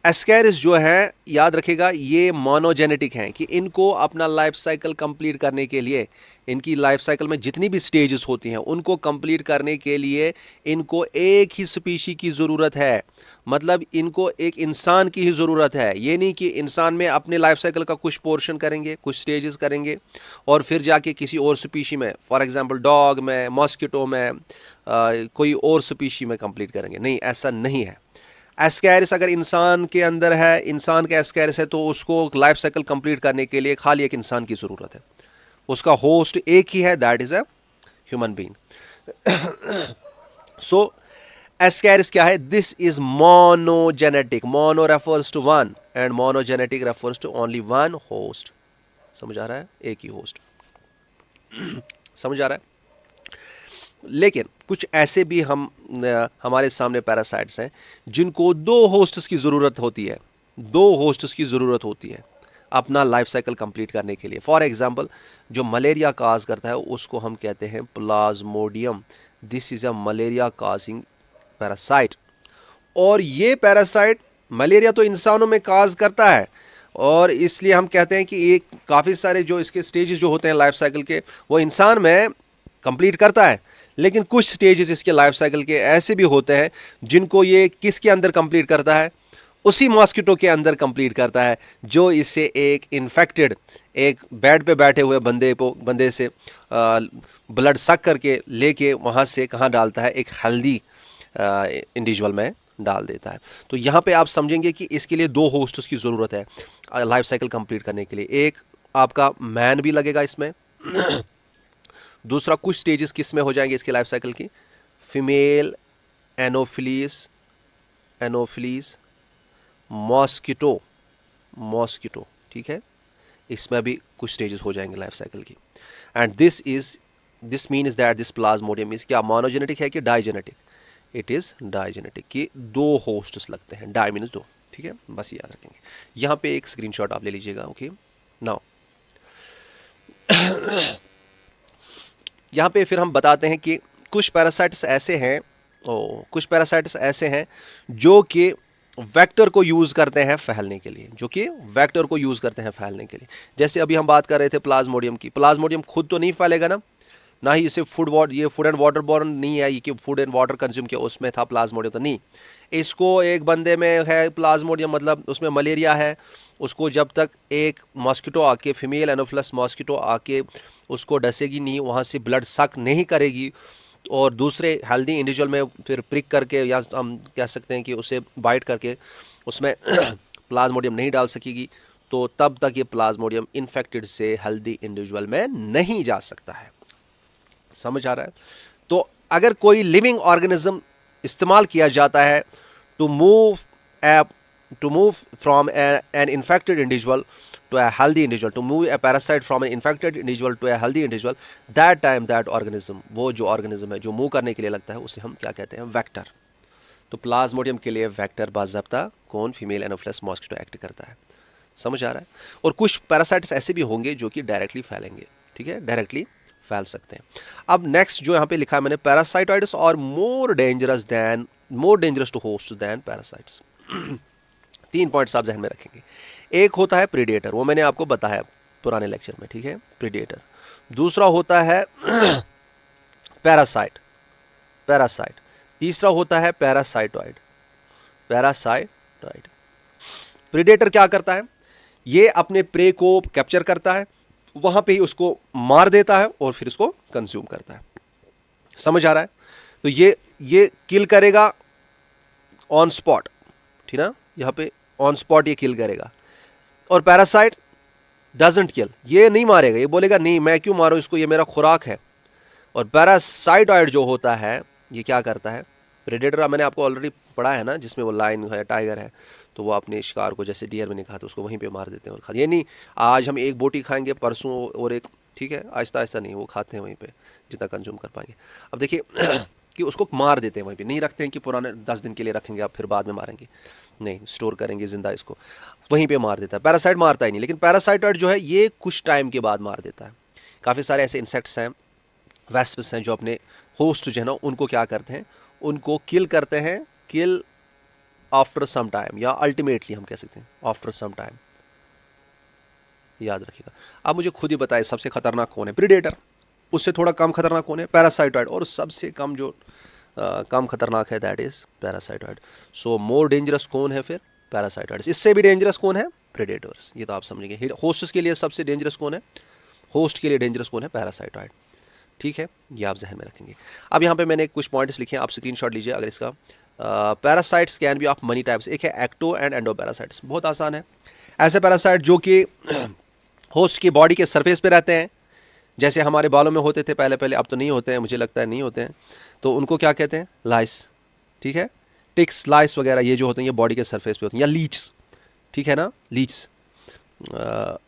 एस्कैरिस जो है, याद रखिएगा, ये मोनोजेनेटिक हैं, कि इनको अपना लाइफ साइकिल कंप्लीट करने के लिए, इनकी लाइफ साइकिल में जितनी भी स्टेजेस होती हैं उनको कंप्लीट करने के लिए इनको एक ही स्पीशी की ज़रूरत है। मतलब इनको एक इंसान की ही ज़रूरत है। ये नहीं कि इंसान में अपने लाइफ साइकिल का कुछ पोर्शन करेंगे, कुछ स्टेजेस करेंगे, और फिर जाके किसी और स्पीशी में, फॉर एग्जांपल डॉग में, मॉस्किटो में, कोई और स्पीशी में कंप्लीट करेंगे। नहीं, ऐसा नहीं है। एस्कैरिस अगर इंसान के अंदर है, इंसान का एस्कैरिस है, तो उसको लाइफ साइकिल कंप्लीट करने के लिए खाली एक इंसान की ज़रूरत है। उसका होस्ट एक ही है, that is a human being. So Ascaris क्या है? This is monogenetic. Mono refers to one and monogenetic refers to only one host. समझ आ रहा है? एक ही होस्ट। समझ आ रहा है? लेकिन कुछ ऐसे भी हमारे सामने पैरासाइट्स हैं जिनको दो होस्ट्स की ज़रूरत होती है, दो होस्ट्स की ज़रूरत होती है अपना लाइफ साइकिल कंप्लीट करने के लिए। फॉर एग्जांपल, जो मलेरिया काज करता है उसको हम कहते हैं Plasmodium. This is a malaria causing parasite. और ये पैरासाइट मलेरिया तो इंसानों में काज करता है, और इसलिए हम कहते हैं कि ये काफ़ी सारे जो इसके स्टेजेस जो होते हैं लाइफ साइकिल के, वो इंसान में कंप्लीट करता है। लेकिन कुछ स्टेजेस इसके लाइफ साइकिल के ऐसे भी होते हैं जिनको ये किसके अंदर कंप्लीट करता है? उसी मॉस्किटो के अंदर कंप्लीट करता है, जो इसे एक इन्फेक्टेड, एक बेड पे बैठे हुए बंदे से ब्लड सक करके लेके वहाँ से कहाँ डालता है? एक हेल्दी इंडिविजुअल में डाल देता है। तो यहाँ पे आप समझेंगे कि इसके लिए दो होस्ट्स की ज़रूरत है लाइफ साइकिल कंप्लीट करने के लिए। एक आपका मैन भी लगेगा इसमें, दूसरा कुछ स्टेजेस किस में हो जाएंगे इसके लाइफ साइकिल की? फीमेल एनोफिलीज मॉस्किटो, ठीक है, इसमें भी कुछ स्टेजेस हो जाएंगे लाइफ साइकिल की। And this means that this Plasmodium is क्या मोनोजेनेटिक है कि डाइजेनेटिक? इट इज़ डाइजेनेटिक, कि दो होस्ट्स लगते हैं, डाई मीन्स दो, ठीक है, बस याद रखेंगे। यहाँ पे एक स्क्रीनशॉट आप ले लीजिएगा। ओके, नाउ यहाँ पे फिर हम बताते हैं कि कुछ पैरासाइट्स ऐसे हैं जो कि वेक्टर को यूज़ करते हैं फैलने के लिए, जैसे अभी हम बात कर रहे थे प्लाज्मोडियम की। प्लाज्मोडियम खुद तो नहीं फैलेगा ना, ना ही इसे ये फूड एंड वाटर बॉर्न नहीं है, ये कि फूड एंड वाटर कंज्यूम किया उसमें था प्लाज्मोडियम, तो नहीं। इसको एक बंदे में है प्लाज्मोडियम, मतलब उसमें मलेरिया है, उसको जब तक एक मॉस्किटो आके, फीमेल एनोफिलस मॉस्किटो आके उसको डसेगी नहीं, वहाँ से ब्लड सक नहीं करेगी और दूसरे हेल्दी इंडिविजुअल में फिर प्रिक करके, या हम कह सकते हैं कि उसे बाइट करके उसमें प्लाज्मोडियम नहीं डाल सकेगी, तो तब तक ये प्लाज्मोडियम इन्फेक्टेड से हेल्दी इंडिविजुअल में नहीं जा सकता है। समझ आ रहा है? तो अगर कोई लिविंग ऑर्गेनिज्म इस्तेमाल किया जाता है to move from an infected individual to a healthy individual, to move a parasite from an infected individual to a healthy individual, that time that organism, वो जो organism है जो मूव करने के लिए लगता है, उसे हम क्या कहते हैं? वेक्टर। तो प्लाज्मोडियम के लिए वेक्टर बाज़ाब्ता कौन? फीमेल एनोफिलस मॉस्किटो एक्ट करता है। समझ आ रहा है? और कुछ पैरासाइट्स ऐसे भी होंगे जो कि डायरेक्टली फैलेंगे, ठीक है, डायरेक्टली फैल सकते हैं। अब नेक्स्ट जो यहाँ पे लिखा है मैंने, पैरासाइटोइड्स और more dangerous to host than parasites. 3 points आप जहन में रखेंगे। एक होता है प्रीडेटर, वो मैंने आपको बताया पुराने लेक्चर में, ठीक है, प्रीडेटर। दूसरा होता है पैरासाइट। तीसरा होता है पैरासाइटोइड। प्रीडेटर क्या करता है? ये अपने प्रे को कैप्चर करता है, वहां पे ही उसको मार देता है और फिर उसको कंज्यूम करता है। समझ आ रहा है? तो ये किल करेगा ऑन स्पॉट, ठीक ना, यहां पे ऑन स्पॉट ये किल करेगा। और पैरासाइट डजंट किल, ये नहीं मारेगा, ये बोलेगा नहीं मैं क्यों मारूं इसको, ये मेरा खुराक है। और पैरासाइटोइड जो होता है ये क्या करता है? प्रेडेटर मैंने आपको ऑलरेडी पढ़ा है ना, जिसमें वो लायन है, टाइगर है, तो वो अपने शिकार को जैसे डियर में नहीं खाते, उसको वहीं पे मार देते हैं और खाते। ये नहीं आज हम एक बोटी खाएंगे, परसों और एक, ठीक है, आहिस्ता आहिस्ता नहीं, वो खाते हैं वहीं पे जितना कंज्यूम कर पाएंगे। अब देखिए कि उसको मार देते हैं वहीं पे, नहीं रखते हैं कि पुराने 10 दिन के लिए रखेंगे आप फिर बाद में मारेंगे, नहीं, स्टोर करेंगे जिंदा इसको, वहीं पे मार देता है। पैरासाइट मारता ही नहीं, लेकिन पैरासाइटोइड जो है ये कुछ टाइम के बाद मार देता है। काफ़ी सारे ऐसे इंसेक्ट्स हैं, वेस्प्स हैं, जो अपने होस्ट जो है ना उनको क्या करते हैं, उनको किल करते हैं, किल आफ्टर सम टाइम, या अल्टीमेटली हम कह सकते हैं आफ्टर सम टाइम। याद रखिएगा। अब मुझे खुद ही बताए सबसे खतरनाक कौन है? प्रीडेटर। उससे थोड़ा कम खतरनाक कौन है? पैरासाइटोइड। और सबसे कम जो कम खतरनाक है that is parasitoid. So more dangerous कौन है फिर? पैरासाइटोइड्स। इससे भी डेंजरस कौन है? प्रेडेटर्स। ये तो आप समझेंगे। होस्ट्स के लिए सबसे डेंजरस कौन है? होस्ट के लिए डेंजरस कौन है? पैरासाइटोइड। ठीक है, ये आप जहन में रखेंगे। अब यहाँ पे मैंने कुछ पॉइंट्स लिखे हैं, आप स्क्रीनशॉट लीजिए अगर इसका। Parasites can be of money types. एक है एक्टो एंड एंडो पैरासाइट्स, बहुत आसान है। ऐसे पैरासाइट जो कि होस्ट की बॉडी के सरफेस पे रहते हैं, जैसे हमारे बालों में होते थे पहले पहले, अब तो नहीं होते हैं, मुझे लगता है नहीं होते हैं, तो उनको क्या कहते हैं? लाइस। ठीक है, टिक्स, लाइस वगैरह ये जो होते हैं ये बॉडी के सरफेस पे होते हैं, या लीच, ठीक है ना, लीच।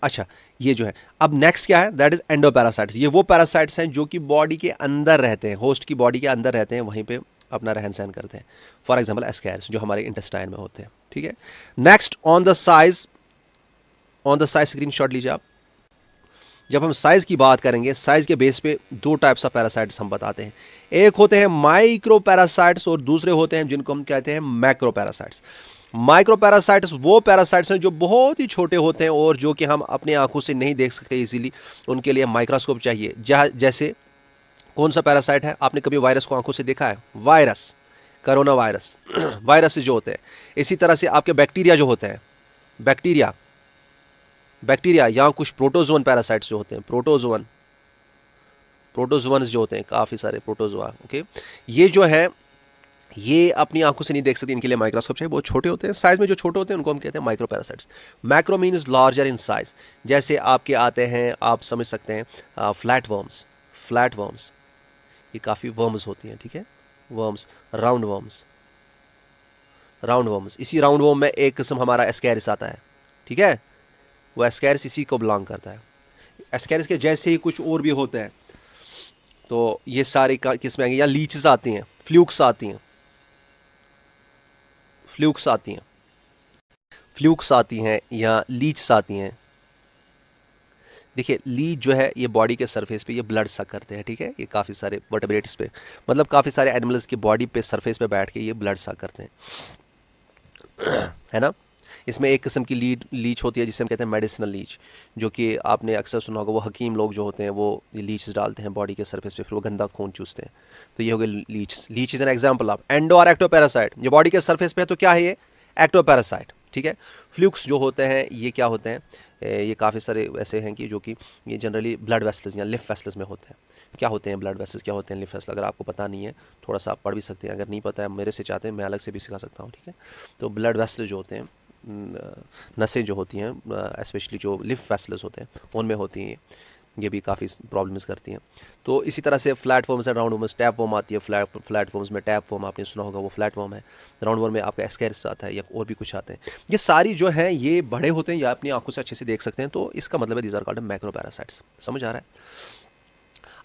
अच्छा, ये जो है, अब नेक्स्ट क्या है? That is endo parasites. ये वो पैरासाइट्स हैं जो कि बॉडी के अंदर रहते हैं, होस्ट की बॉडी के अंदर रहते हैं, वहीं पे अपना रहन सहन करते हैं। फॉर एग्जाम्पल एस्कैरिस जो हमारे इंटेस्टाइन में होते हैं। ठीक है, next on the size screen shot लीजिए आप। जब हम साइज की बात करेंगे, साइज के बेस पे दो टाइप्स ऑफ पैरासाइट्स हम बताते हैं। एक होते हैं माइक्रो पैरासाइट्स और दूसरे होते हैं जिनको हम कहते हैं मैक्रो पैरासाइट्स। माइक्रो पैरासाइट्स वो पैरासाइट्स हैं जो बहुत ही छोटे होते हैं और जो कि हम अपने आंखों से नहीं देख सकते इजीली, उनके लिए माइक्रोस्कोप चाहिए। जैसे कौन सा पैरासाइट है? आपने कभी वायरस को आंखों से देखा है? वायरस, कोरोना वायरस वायरस जो होते हैं। इसी तरह से आपके बैक्टीरिया जो होते हैं, बैक्टीरिया या कुछ प्रोटोजोन पैरासाइट्स जो होते हैं, प्रोटोजोन्स जो होते हैं, काफ़ी सारे प्रोटोजोआ। ओके, ये जो है ये अपनी आंखों से नहीं देख सकते, इनके लिए माइक्रोस्कोप चाहिए। बहुत छोटे होते हैं, साइज में जो छोटे होते हैं उनको हम कहते हैं micro parasites. Macro means larger in size. जैसे आपके आते हैं, आप समझ सकते हैं फ्लैट वर्म्स, ये काफ़ी वर्म्स होती हैं। ठीक है, वर्म्स, राउंड वर्म्स। इसी राउंड वर्म में एक किस्म हमारा एस्कैरिस आता है। ठीक है, वो एस्कैरिस इसी को बिलोंग करता है। एस्कैरिस के जैसे ही कुछ और भी होते हैं, तो ये सारी किस्में आएंगी। या लीचेस आती हैं, फ्लूक्स आती हैं या लीचेस आती हैं। देखिए, लीच जो है ये बॉडी के सरफेस पे ये ब्लड सक करते हैं। ठीक है, ये काफ़ी सारे वर्टेब्रेट्स पे, मतलब काफ़ी सारे एनिमल्स की बॉडी पे सरफेस पे बैठ के ये ब्लड सक करते हैं, है ना। इसमें एक किस्म की लीच होती है जिसे हम कहते हैं मेडिसिनल लीच, जो कि आपने अक्सर सुना होगा, वो हकीम लोग जो होते हैं वो लीच डालते हैं बॉडी के सरफेस पे, फिर वो गंदा खून चूसते हैं। तो ये हो गया leech. Leech is an example of endo और एक्टोपैरासाइट। जो बॉडी के सरफेस पे है तो क्या है ये? एक्टोपैरासाइट। ठीक है। फ्लूक्स जो होते हैं ये क्या होते हैं? ये काफ़ी सारे ऐसे हैं कि जो कि ये जनरली ब्लड वेसल्स या लिफ वेसल्स में होते हैं। क्या होते हैं ब्लड वेसल्स, क्या होते हैं लिफ वेसल? अगर आपको पता नहीं है थोड़ा सा आप पढ़ भी सकते हैं, अगर नहीं पता है मेरे से चाहते हैं मैं अलग से भी सिखा सकता हूँ। ठीक है। तो ब्लड वेसल जो होते हैं, नसें जो होती हैं, स्पेशली जो लिफ वेसल्स होते हैं उनमें होती हैं, ये भी काफ़ी प्रॉब्लम्स करती हैं। तो इसी तरह से flatworms and roundworms, tapeworm आती है फ्लैट फॉर्म्स में, टैप वॉर्म आपने सुना होगा वो फ्लैट वॉर्म है, राउंड वॉर्म में आपका एस्केरिस आता है या और भी कुछ आते हैं। ये सारी जो हैं ये बड़े होते हैं या अपनी आंखों से अच्छे से देख सकते हैं, तो इसका मतलब है दीज आर कॉल्ड मैक्रोपैरासाइट्स। समझ आ रहा है?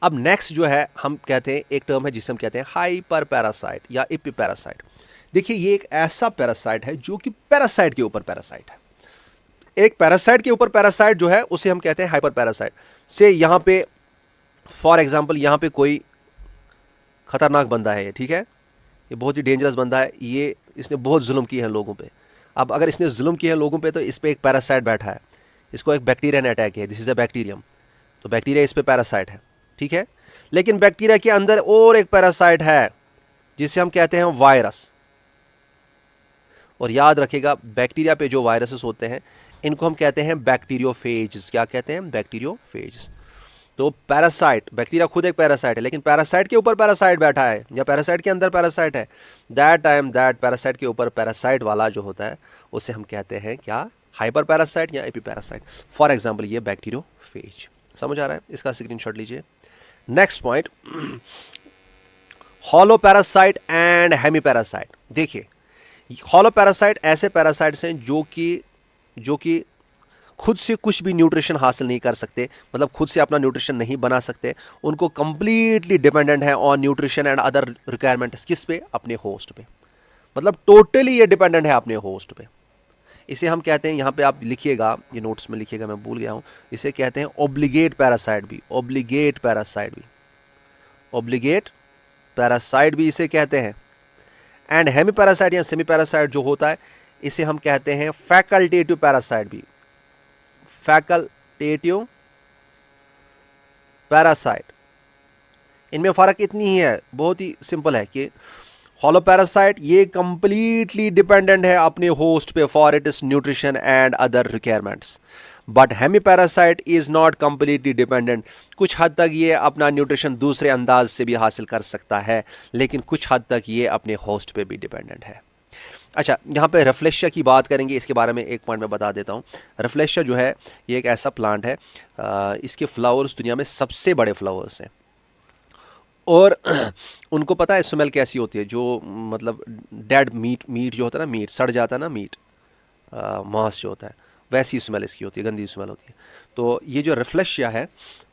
अब नेक्स्ट जो है हम कहते हैं, एक टर्म है जिसे हम कहते हैं हाइपर पैरासाइट या एपिपैरासाइट। देखिए ये एक ऐसा पैरासाइट है जो कि पैरासाइट के ऊपर पैरासाइट है। एक पैरासाइट के ऊपर पैरासाइट जो है उसे हम कहते हैं हाइपर पैरासाइट। से यहां पे फॉर एग्जांपल यहां पे कोई खतरनाक बंदा है, ठीक है, ये बहुत ही डेंजरस बंदा है, ये इसने बहुत जुल्म किए हैं लोगों पे। अब अगर इसने जुल्म किए हैं लोगों पे तो इस पे एक पैरासाइट बैठा है, इसको एक बैक्टीरिया ने अटैक किया, दिस इज अ बैक्टीरियम, तो बैक्टीरिया इस पे पैरासाइट है। ठीक है। लेकिन बैक्टीरिया के अंदर और एक पैरासाइट है जिसे हम कहते हैं वायरस। और याद रखिएगा बैक्टीरिया पे जो वायरसेस होते हैं इनको हम कहते हैं बैक्टीरियोफेज। क्या कहते हैं? बैक्टीरियोफेज। तो पैरासाइट, बैक्टीरिया खुद एक पैरासाइट है, लेकिन पैरासाइट के ऊपर पैरासाइट बैठा है या पैरासाइट के अंदर पैरासाइट है, दैट टाइम दैट पैरासाइट के ऊपर पैरासाइट वाला जो होता है उसे हम कहते हैं क्या? हाइपर पैरासाइट या एपीपैरासाइट। फॉर एग्जाम्पल ये बैक्टीरियोफेज। समझ आ रहा है? इसका स्क्रीनशॉट लीजिए। Next point, holo parasite and hemiparasite. देखिए हॉलो पैरासाइट ऐसे पैरासाइट्स हैं जो कि खुद से कुछ भी न्यूट्रिशन हासिल नहीं कर सकते, मतलब खुद से अपना न्यूट्रिशन नहीं बना सकते, उनको कंप्लीटली डिपेंडेंट है on nutrition and other requirements. किस पे? अपने होस्ट पे, मतलब टोटली ये डिपेंडेंट है अपने होस्ट पे। इसे हम कहते हैं, यहाँ पे आप लिखिएगा, ये नोट्स में लिखिएगा, मैं भूल गया हूँ, इसे कहते हैं ऑब्लिगेट पैरासाइट भी, ऑब्लिगेट पैरासाइट भी, ऑब्लिगेट पैरासाइट भी इसे कहते हैं। एंड हेमी पैरासाइट या सेमी पैरासाइट जो होता है इसे हम कहते हैं फैकल्टेटिव पैरासाइट भी, फैकल्टेटिव पैरासाइट। इनमें फर्क इतनी ही है, बहुत ही सिंपल है कि हॉलो पैरासाइट ये कंप्लीटली डिपेंडेंट है अपने होस्ट पे for its nutrition and other requirements, but hemiparasite is not completely dependent. कुछ हद तक ये अपना न्यूट्रिशन दूसरे अंदाज से भी हासिल कर सकता है, लेकिन कुछ हद तक ये अपने होस्ट पे भी डिपेंडेंट है। अच्छा, यहाँ पे रेफ्लेशिया की बात करेंगे, इसके बारे में एक पॉइंट मैं बता देता हूँ। रेफ्लेशिया जो है ये एक ऐसा प्लांट है, इसके फ्लावर्स दुनिया में सबसे बड़े फ्लावर्स हैं, और उनको पता है स्मेल कैसी होती है, जो मतलब डेड मीट जो होता है ना, मीट सड़ जाता है ना, मीट मांस जो होता है, वैसी स्मेल इसकी होती है, गंदी स्मेल होती है। तो ये जो रेफ्लेशिया है,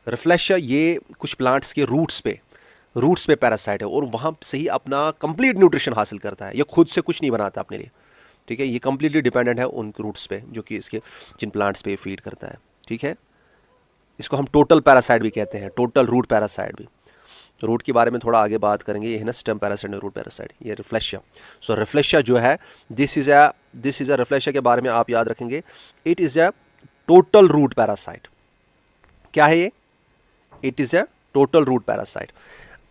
रेफ्लेशिया ये कुछ प्लांट्स के रूट्स पे पैरासाइट है, और वहाँ से ही अपना कंप्लीट न्यूट्रिशन हासिल करता है। ये खुद से कुछ नहीं बनाता अपने लिए, ठीक है, ये कंप्लीटली डिपेंडेंट है उन रूट्स पे जो कि इसके जिन प्लांट्स पे फीड करता है। ठीक है, इसको हम टोटल पैरासाइट भी कहते हैं, टोटल रूट पैरासाइट भी। रूट के बारे में थोड़ा आगे बात करेंगे, ये है ना स्टेम पैरासाइट और रूट पैरासाइट, ये रेफ्लेशिया। सो रेफ्लेशिया जो है दिस इज अ रेफ्लेशिया के बारे में आप याद रखेंगे, it is a total root parasite. क्या है ये? It is a total root parasite.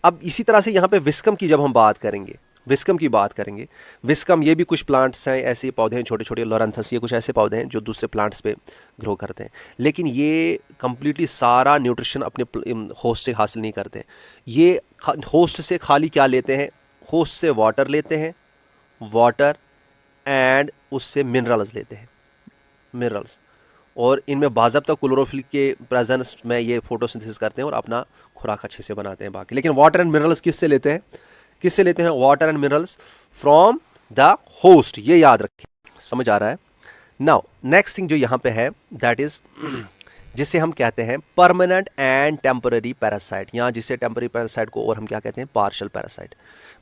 अब इसी तरह से यहाँ पे विस्कम की जब हम बात करेंगे, विस्कम की बात करेंगे, विस्कम ये भी कुछ प्लांट्स हैं, ऐसे पौधे हैं छोटे छोटे, लोरेंथस, ये कुछ ऐसे पौधे हैं जो दूसरे प्लांट्स पे ग्रो करते हैं, लेकिन ये कंप्लीटली सारा न्यूट्रिशन अपने होस्ट से हासिल नहीं करते। ये होस्ट से खाली क्या लेते हैं? होस्ट से वाटर लेते हैं, वाटर एंड उससे मिनरल्स लेते हैं, मिनरल्स, और इनमें बाज़ाब्ता क्लोरोफिल के प्रेजेंस में ये फोटोसिंथेसिस करते हैं और अपना खुराक अच्छे से बनाते हैं बाकी। लेकिन वाटर एंड मिनरल्स किससे लेते हैं? किससे लेते हैं? Water and minerals from the host, ये याद रखें। समझ आ रहा है? नाउ नेक्स्ट थिंग जो यहाँ पे है दैट इज जिसे हम कहते हैं परमानेंट एंड टेम्पररी पैरासाइट, या जिसे टेम्पररी पैरासाइट को और हम क्या कहते हैं? Partial parasite.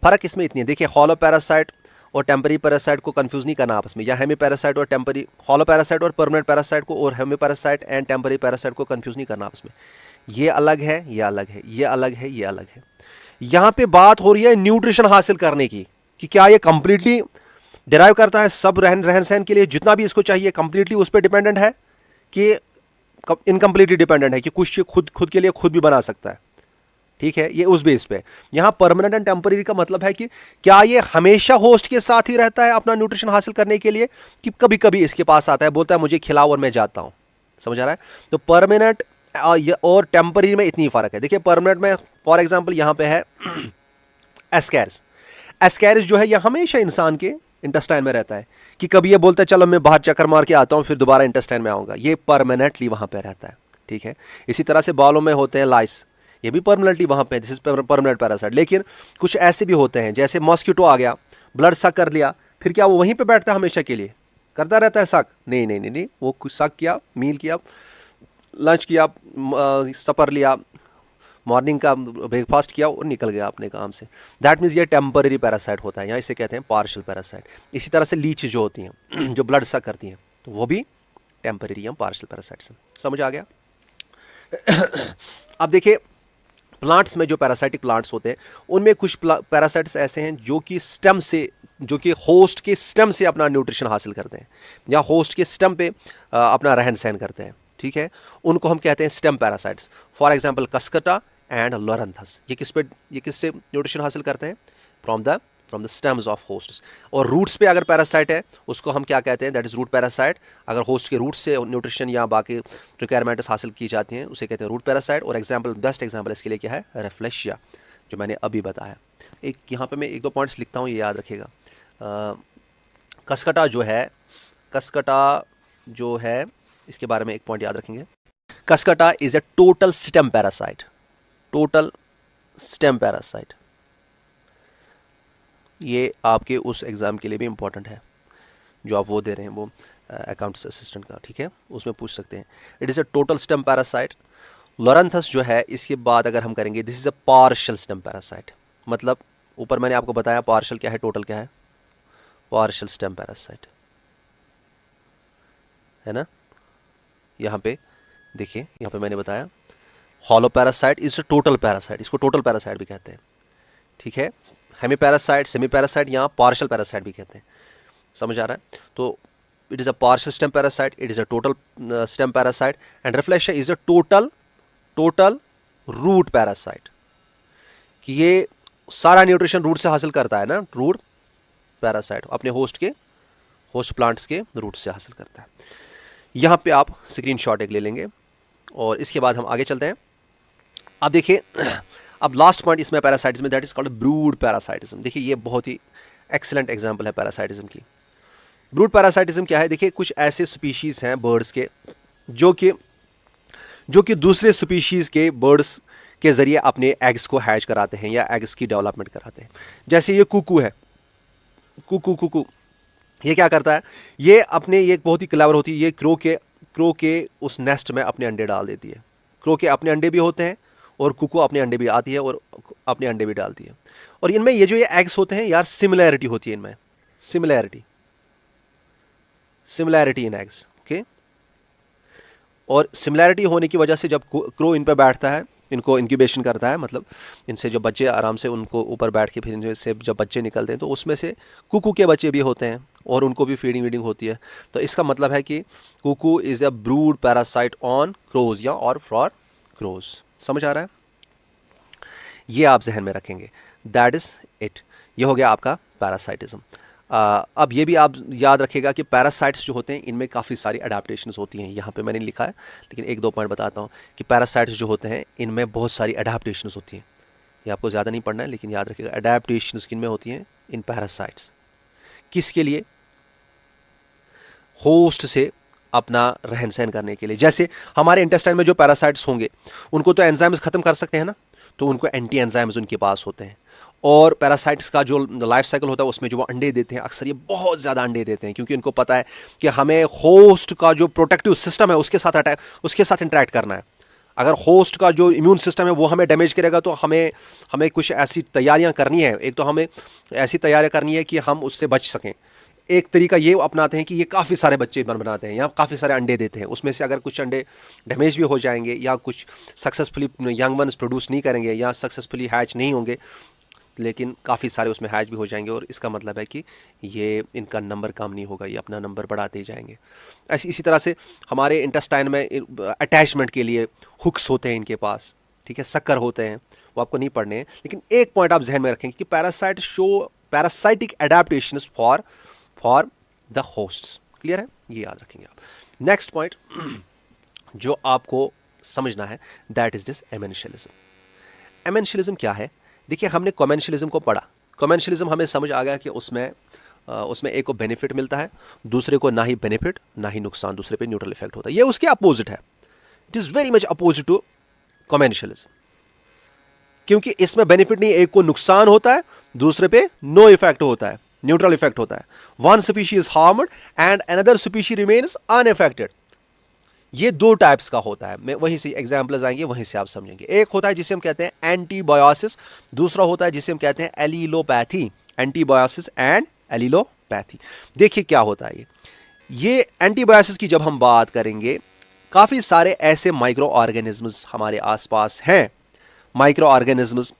फर्क इसमें इतनी है, देखिए हॉलो पैरासाइट और टेम्पररी पैरासाइट को कंफ्यूज नहीं करना आपस में, या हेमी पैरासाइट और टेम्पररी, हॉलो पैरासाइट और परमानेंट पैरासाइट को और hemiparasite and temporary parasite को कंफ्यूज नहीं करना आपस में। ये अलग है, ये अलग है, ये अलग है, ये अलग है। यहाँ पे बात हो रही है न्यूट्रिशन हासिल करने की, कि क्या ये कंप्लीटली डिराइव करता है सब रहन सहन के लिए जितना भी इसको चाहिए, कंप्लीटली उस पर डिपेंडेंट है कि इनकम्प्लीटली डिपेंडेंट है कि कुछ खुद के लिए खुद भी बना सकता है। ठीक है, ये उस बेस पे। यहां परमानेंट एंड टेम्पररी का मतलब है कि क्या ये हमेशा होस्ट के साथ ही रहता है अपना न्यूट्रिशन हासिल करने के लिए, कि कभी कभी इसके पास आता है, बोलता है मुझे खिलाओ और मैं जाता हूं। समझ आ रहा है? तो परमानेंट और टेम्पररी में इतनी फर्क है। देखिए परमानेंट में फॉर एग्जाम्पल यहां पे है एस्कैरिस। एस्कैरिस जो है यह हमेशा इंसान के इंटेस्टाइन में रहता है, कि कभी ये बोलता है चलो मैं बाहर चक्कर मार के आता हूं फिर दोबारा इंटेस्टाइन में आऊंगा, ये परमानेंटली वहां पे रहता है। ठीक है, इसी तरह से बालों में होते हैं लाइस, ये भी परमानेंटली वहां पे, दिस इज परमानेंट पैरासाइट। लेकिन कुछ ऐसे भी होते हैं जैसे मॉस्किटो आ गया, ब्लड सक कर लिया, फिर क्या वो वहीं पे बैठता है हमेशा के लिए? करता रहता है सक? नहीं नहीं नहीं नहीं, वो कुछ सक किया, मील किया, लंच किया, सपर लिया, मॉर्निंग का ब्रेकफास्ट किया और निकल गया अपने काम से। दैट मीन्स ये टेम्पररी पैरासाइट होता है, यहाँ इसे कहते हैं पार्शियल पैरासाइट। इसी तरह से लीच जो होती हैं जो ब्लड सक करती हैं, तो वो भी टेम्पररी या पार्शियल पैरासाइट्स हैं। समझ आ गया? अब देखिए प्लांट्स में जो पैरासाइटिक प्लांट्स होते हैं उनमें कुछ पैरासाइट्स ऐसे हैं जो कि स्टेम से, जो कि होस्ट के स्टेम से अपना न्यूट्रिशन हासिल करते हैं या होस्ट के स्टेम पे अपना रहन सहन करते हैं। ठीक है, उनको हम कहते हैं stem parasites. For example cuscuta and loranthus, ये किससे न्यूट्रिशन हासिल करते हैं? From the stems of hosts. और रूट्स पे अगर पैरासाइट है उसको हम क्या कहते हैं? That is root parasite. अगर होस्ट के रूट से न्यूट्रिशन या बाकी रिक्वायरमेंट्स हासिल की जाती हैं उसे कहते हैं रूट पैरासाइट। और बेस्ट एग्जाम्पल इसके लिए क्या है? रेफ्लेशिया, जो मैंने अभी बताया। एक यहाँ पे मैं एक दो पॉइंट्स लिखता हूँ, ये याद रखिएगा। कस्कटा जो है इसके बारे में एक पॉइंट याद रखेंगे। कस्कटा is a total stem parasite. Total stem parasite, ये आपके उस एग्ज़ाम के लिए भी इंपॉर्टेंट है जो आप वो दे रहे हैं, वो अकाउंट्स असिस्टेंट का। ठीक है, उसमें पूछ सकते हैं। It is a total stem parasite. Loranthus जो है इसके बाद अगर हम करेंगे, this is a partial stem parasite. मतलब ऊपर मैंने आपको बताया पार्शियल क्या है, टोटल क्या है? पार्शियल स्टेम पैरासाइट है ना। यहाँ पे देखिए, यहाँ पे मैंने बताया holoparasite is a total parasite, इसको टोटल पैरासाइट भी कहते हैं। ठीक है, हेमी पैरासाइट, सेमी पैरासाइट, यहाँ पार्शियल पैरासाइट भी कहते हैं। समझ आ रहा है? तो it is a partial stem parasite, it is a total stem parasite and Rafflesia is a total root parasite, कि ये सारा न्यूट्रिशन रूट से हासिल करता है ना। रूट पैरासाइट अपने होस्ट प्लांट्स के रूट से हासिल करता है। यहाँ पे आप स्क्रीनशॉट एक ले लेंगे और इसके बाद हम आगे चलते हैं। अब देखिए, अब लास्ट पॉइंट इसमें parasitism, that is called brood parasitism. देखिए ये बहुत ही एक्सीलेंट एग्जांपल है पैरासाइटिज्म की। ब्रूड पैरासाइटिज्म क्या है? देखिए कुछ ऐसे स्पीशीज़ हैं बर्ड्स के जो कि दूसरे स्पीशीज़ के बर्ड्स के ज़रिए अपने एग्स को हैच कराते हैं या एग्स की डेवलपमेंट कराते हैं। जैसे ये कुकू है, कुकू ये क्या करता है? ये बहुत ही क्लेवर होती है, ये क्रो के उस नेस्ट में अपने अंडे डाल देती है। क्रो के अपने अंडे भी होते हैं और कुकू अपने अंडे भी आती है और अपने अंडे भी डालती है। और इनमें ये जो ये एग्स होते हैं यार, सिमिलैरिटी होती है इनमें, सिमिलैरिटी इन एग्स। ओके, और सिमिलैरिटी होने की वजह से जब क्रो इन पर बैठता है, इनको इंक्यूबेशन करता है, मतलब इनसे जो बच्चे आराम से उनको ऊपर बैठ के फिर इनसे जब बच्चे निकलते हैं तो उसमें से कुकू के बच्चे भी होते हैं और उनको भी फीडिंग वीडिंग होती है। तो इसका मतलब है कि cuckoo is a brood parasite on crows या और फॉर क्रोज। समझ आ रहा है? ये आप जहन में रखेंगे। दैट इज़ इट, ये हो गया आपका पैरासाइटिज्म। अब ये भी आप याद रखिएगा कि पैरासाइट्स जो होते हैं इनमें काफ़ी सारी अडेप्टेशंस होती हैं। यहाँ पे मैंने लिखा है, लेकिन एक दो पॉइंट बताता हूँ कि पैरासाइट्स जो होते हैं इनमें बहुत सारी अडेप्टेशंस होती हैं। ये आपको ज़्यादा नहीं पढ़ना है, लेकिन याद रखिएगा अडेप्टेशंस किन में होती हैं? इन पैरासाइट्स। किसके लिए? होस्ट से अपना रहन सहन करने के लिए। जैसे हमारे इंटेस्टाइन में जो पैरासाइट्स होंगे उनको तो एंजाइम्स ख़त्म कर सकते हैं ना, तो उनको एंटी एंजाइम्स उनके पास होते हैं। और पैरासाइट्स का जो लाइफ साइकिल होता है उसमें जो वो अंडे देते हैं, अक्सर ये बहुत ज़्यादा अंडे देते हैं, क्योंकि इनको पता है कि हमें होस्ट का जो प्रोटेक्टिव सिस्टम है उसके साथ इंटरेक्ट करना है। अगर होस्ट का जो इम्यून सिस्टम है वो हमें डैमेज करेगा तो हमें कुछ ऐसी तैयारियां करनी है। एक तो हमें ऐसी तैयारियां करनी है कि हम उससे बच सकें। एक तरीका ये अपनाते हैं कि ये काफ़ी सारे बच्चे बनाते हैं या काफ़ी सारे अंडे देते हैं, उसमें से अगर कुछ अंडे डैमेज भी हो जाएंगे या कुछ सक्सेसफुली यंग वंस प्रोड्यूस नहीं करेंगे या सक्सेसफुली हैच नहीं होंगे लेकिन काफ़ी सारे उसमें हैच भी हो जाएंगे और इसका मतलब है कि ये इनका नंबर कम नहीं होगा, ये अपना नंबर बढ़ाते ही जाएंगे। इसी तरह से हमारे इंटेस्टाइन में अटैचमेंट के लिए हुक्स होते हैं इनके पास, ठीक है, शक्कर होते हैं, वो आपको नहीं पढ़ने हैं, लेकिन एक पॉइंट आप जहन में रखेंगे कि parasitic adaptation for the host. Clear है, ये याद रखेंगे आप। नेक्स्ट पॉइंट जो आपको समझना है दैट इज दिस एमेंशियलिज्म। एमेंशियलिज्म क्या है? देखिए, हमने कॉमेंशियलिज्म को पढ़ा। कॉमेंशियलिज्म हमें समझ आ गया कि उसमें एक को बेनिफिट मिलता है, दूसरे को ना ही बेनिफिट ना ही नुकसान, दूसरे पे न्यूट्रल इफेक्ट होता है। ये उसके अपोजिट है, it is very much opposite to commensalism, क्योंकि इसमें बेनिफिट नहीं, एक को नुकसान होता है, दूसरे पे नो इफेक्ट होता है, न्यूट्रल इफेक्ट होता है। One species is harmed and another species remains unaffected. ये दो टाइप्स का होता है, मैं वहीं से एग्जांपल्स आएंगे, वहीं से आप समझेंगे। एक होता है जिसे हम कहते हैं एंटीबायोसिस, दूसरा होता है जिसे हम कहते हैं एलिलोपैथी। Antibiosis and allelopathy. देखिए क्या होता है ये एंटीबायोसिस की जब हम बात करेंगे, काफी सारे ऐसे माइक्रो ऑर्गेनिजम्स हमारे आसपास हैं। माइक्रो ऑर्गेनिजम्स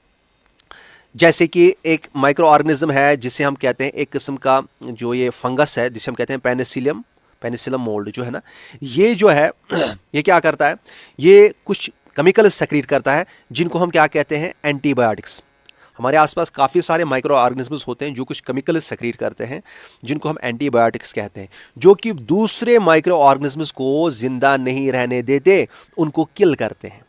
जैसे कि एक माइक्रो ऑर्गेनिज्म है जिसे हम कहते हैं, एक किस्म का जो ये फंगस है जिसे हम कहते हैं पेनिसिलियम मोल्ड जो है ना, ये जो है ये क्या करता है, ये कुछ केमिकल सेक्रेट करता है जिनको हम क्या कहते हैं, एंटीबायोटिक्स। हमारे आसपास काफ़ी सारे माइक्रो ऑर्गेनिजम्स होते हैं जो कुछ केमिकल सेक्रेट करते हैं जिनको हम एंटीबायोटिक्स कहते हैं, जो कि दूसरे माइक्रो ऑर्गेनिजम्स को जिंदा नहीं रहने देते, उनको किल करते हैं।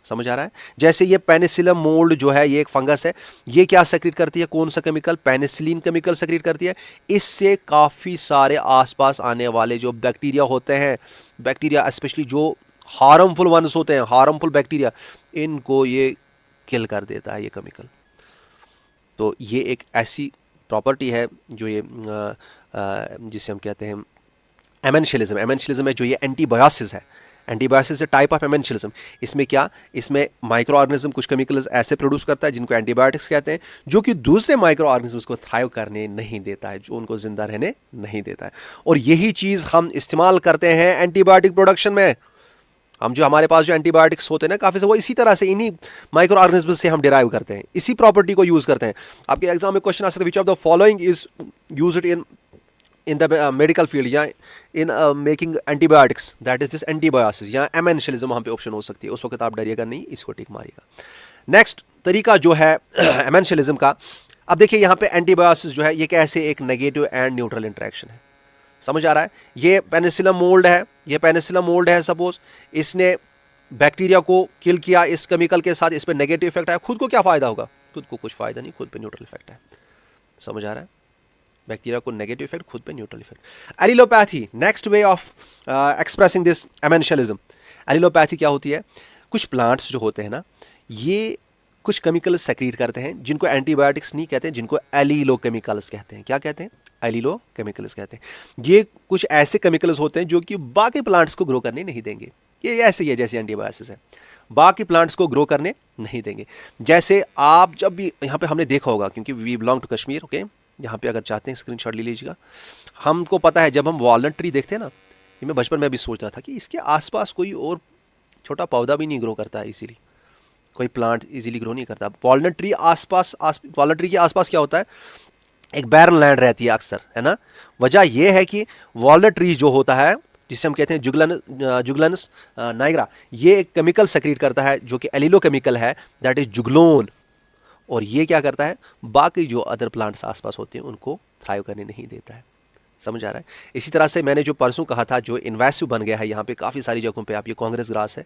समझ आ रहा है? जैसे ये पेनिसिलियम मोल्ड जो है, ये एक फंगस है, ये क्या सेक्रेट करती है, कौन सा केमिकल, पेनिसिलिन केमिकल सेक्रेट करती है। इससे काफ़ी सारे आसपास आने वाले जो बैक्टीरिया होते हैं, बैक्टीरिया स्पेशली जो हार्मफुल वंस होते हैं, हार्मफुल बैक्टीरिया, इनको ये किल कर देता है ये केमिकल। तो ये एक ऐसी प्रॉपर्टी है जो ये जिसे हम कहते हैं एमेंशियलिज्म। एमेंशियलिज्म है जो ये एंटीबायोसिस है। Antibiosis type of amensalism. इसमें क्या, इसमें माइक्रो ऑर्गेनिज्म कुछ केमिकल्स ऐसे प्रोड्यूस करता है जिनको एंटीबायोटिक्स कहते हैं, जो कि दूसरे माइक्रो ऑर्गेनिजम्स को थ्राइव करने नहीं देता है, जो उनको जिंदा रहने नहीं देता है। और यही चीज़ हम इस्तेमाल करते हैं एंटीबायोटिक प्रोडक्शन में। हम जो हमारे पास जो एंटीबायोटिक्स होते हैं ना, काफ़ी से वो इसी तरह से इन्हीं माइक्रो ऑर्गेनिज्म से हम डिराइव करते हैं, इसी प्रॉपर्टी को यूज़ करते हैं। आपके एग्जाम में क्वेश्चन आ सकता है, which of the following is used in the medical field या in making antibiotics, that is this antibiosis या एमेंशियलिज्म वहाँ पे ऑप्शन हो सकती है। उस वक्त आप डरिएगा नहीं, इसको टिक मारिएगा। नेक्स्ट तरीका जो है एमेंशियलिज्म का, अब देखिए यहाँ पे एंटीबायोसिस जो है ये कैसे एक नेगेटिव एंड न्यूट्रल इंटरेक्शन है। समझ आ रहा है? ये पेनिसिलियम मोल्ड है, ये पेनिसिलियम मोल्ड है, सपोज इसने बैक्टीरिया को किल किया इस केमिकल के साथ, इस पर नेगेटिव इफेक्ट आया, खुद को क्या फायदा होगा? खुद को कुछ फायदा नहीं, खुद पे न्यूट्रल इफेक्ट है। समझ आ रहा है? बैक्टीरिया को नेगेटिव इफेक्ट, खुद पे neutral effect. Allelopathy, next way of expressing this amensalism. Allelopathy क्या होती है? कुछ प्लांट्स जो होते हैं ना, ये कुछ केमिकल सेक्रेट करते हैं जिनको एंटीबायोटिक्स नहीं कहते, जिनको एलिलोकेमिकल्स कहते हैं। क्या कहते हैं? एलिलोकेमिकल्स कहते हैं। ये कुछ ऐसे केमिकल्स होते हैं जो कि बाकी प्लांट्स को ग्रो करने नहीं देंगे। ये ऐसे ही है जैसे एंटीबायोसिस है, बाकी प्लांट्स को ग्रो करने नहीं देंगे। जैसे आप जब भी यहाँ पे हमने देखा होगा, क्योंकि we belong to Kashmir, okay, यहाँ पे अगर चाहते हैं स्क्रीनशॉट ले लीजिएगा। हमको पता है जब हम वॉलनट ट्री देखते हैं ना, ये मैं बचपन में भी सोचता था कि इसके आसपास कोई और छोटा पौधा भी नहीं ग्रो करता है इजीली, कोई प्लांट इजीली ग्रो नहीं करता। वॉलनट ट्री वॉलनट ट्री के आसपास क्या होता है? एक बैरन लैंड रहती है अक्सर, है ना। वजह यह है कि वॉलनट ट्री जो होता है, जिसे हम कहते हैं जुगलनस नाइग्रा, ये एक केमिकल सेक्रेट करता है जो कि एलिलोकेमिकल है, दैट इज जुगलोन। और ये क्या करता है? बाकी जो अदर प्लांट्स आसपास होते हैं उनको थ्राइव करने नहीं देता है। समझ आ रहा है? इसी तरह से मैंने जो परसों कहा था, जो इन्वेसिव बन गया है यहाँ पे काफ़ी सारी जगहों पे, आप ये कांग्रेस ग्रास है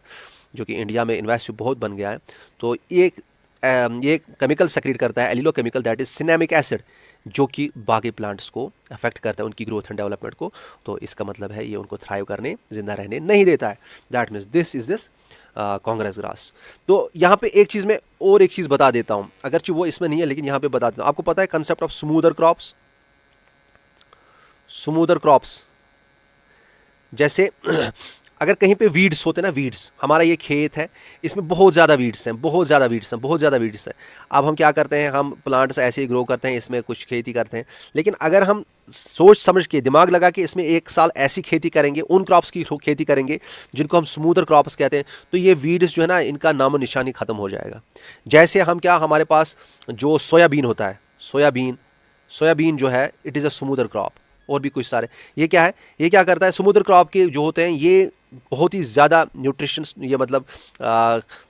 जो कि इंडिया में इन्वेसिव बहुत बन गया है। तो ये केमिकल सेक्रेट करता है, एलिलोकेमिकल, दैट इज सिनेमिक एसिड, जो कि बाकी प्लांट्स को अफेक्ट करता है, उनकी ग्रोथ एंड डेवलपमेंट को। तो इसका मतलब है ये उनको थ्राइव करने, जिंदा रहने नहीं देता है। That means this is this Congress grass. तो यहाँ पे एक चीज़ में और एक चीज़ बता देता हूँ, अगरचे वो इसमें नहीं है लेकिन यहाँ पे बता देता हूँ। आपको पता है concept of smoother crops? Smoother crops जैसे अगर कहीं पे वीड्स होते हैं ना, वीड्स, हमारा ये खेत है, इसमें बहुत ज़्यादा वीड्स हैं, बहुत ज़्यादा वीड्स हैं। अब हम क्या करते हैं, हम प्लांट्स ऐसे ही ग्रो करते हैं, इसमें कुछ खेती करते हैं। लेकिन अगर हम सोच समझ के दिमाग लगा के इसमें एक साल ऐसी खेती करेंगे, उन क्रॉप्स की खेती करेंगे जिनको हम स्मूदर क्रॉप्स कहते हैं, तो ये वीड्स जो है ना इनका नामो निशानी ख़त्म हो जाएगा। जैसे हम क्या, हमारे पास जो सोयाबीन होता है, सोयाबीन जो है it is a smoother crop, और भी कुछ सारे। ये क्या है, ये क्या करता है, समुद्र क्रॉप के जो होते हैं ये बहुत ही ज़्यादा न्यूट्रिशंस, ये मतलब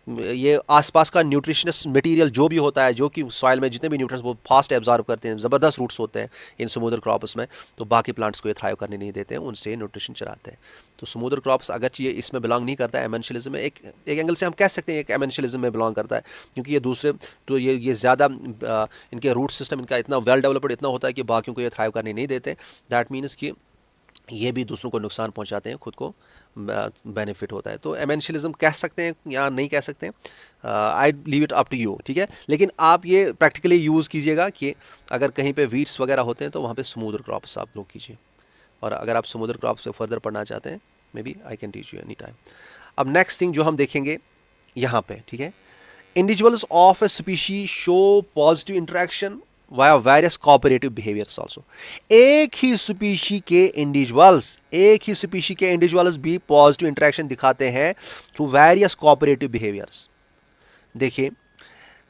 ये आसपास का न्यूट्रिशनस मटेरियल जो भी होता है, जो कि सॉइल में जितने भी न्यूट्रिएंट्स वो फास्ट एब्जॉर्ब करते हैं, ज़बरदस्त रूट्स होते हैं इन समुद्र क्रॉप्स में, तो बाकी प्लांट्स को ये थ्राइव करने नहीं देते हैं, उनसे न्यूट्रिशन चलाते हैं। तो समुद्र क्रॉप्स अगर ये इसमें बिलोंग नहीं करता है एमेंशियलिज्म में, एक एंगल से हम कह सकते हैं एक एमेंशियलिज्म में बिलोंग करता है, क्योंकि ये दूसरे तो ये ज़्यादा इनके रूट सिस्टम इनका इतना वेल डेवलप्ड इतना होता है कि बाकियों को ये थ्राइव करने नहीं देते। दैट मीन्स कि ये भी दूसरों को नुकसान पहुंचाते हैं, खुद को बेनिफिट होता है। तो एमेंशियलिज्म कह सकते हैं या नहीं कह सकते हैं, I leave it up to you, ठीक है। लेकिन आप ये प्रैक्टिकली यूज़ कीजिएगा कि अगर कहीं पे वीड्स वगैरह होते हैं तो वहाँ पे स्मूदर क्रॉप्स आप लोग कीजिए, और अगर आप समुद्र क्रॉप्स से फर्दर पढ़ना चाहते हैं maybe I can teach you any time. अब नेक्स्ट थिंग जो हम देखेंगे यहाँ पे, ठीक है, individuals of a species show positive interaction via various cooperative behaviours also. एक ही स्पीशी के इंडिविजुअल्स भी पॉजिटिव इंटरेक्शन दिखाते हैं थ्रू वेरियस कोऑपरेटिव बिहेवियर्स। देखिए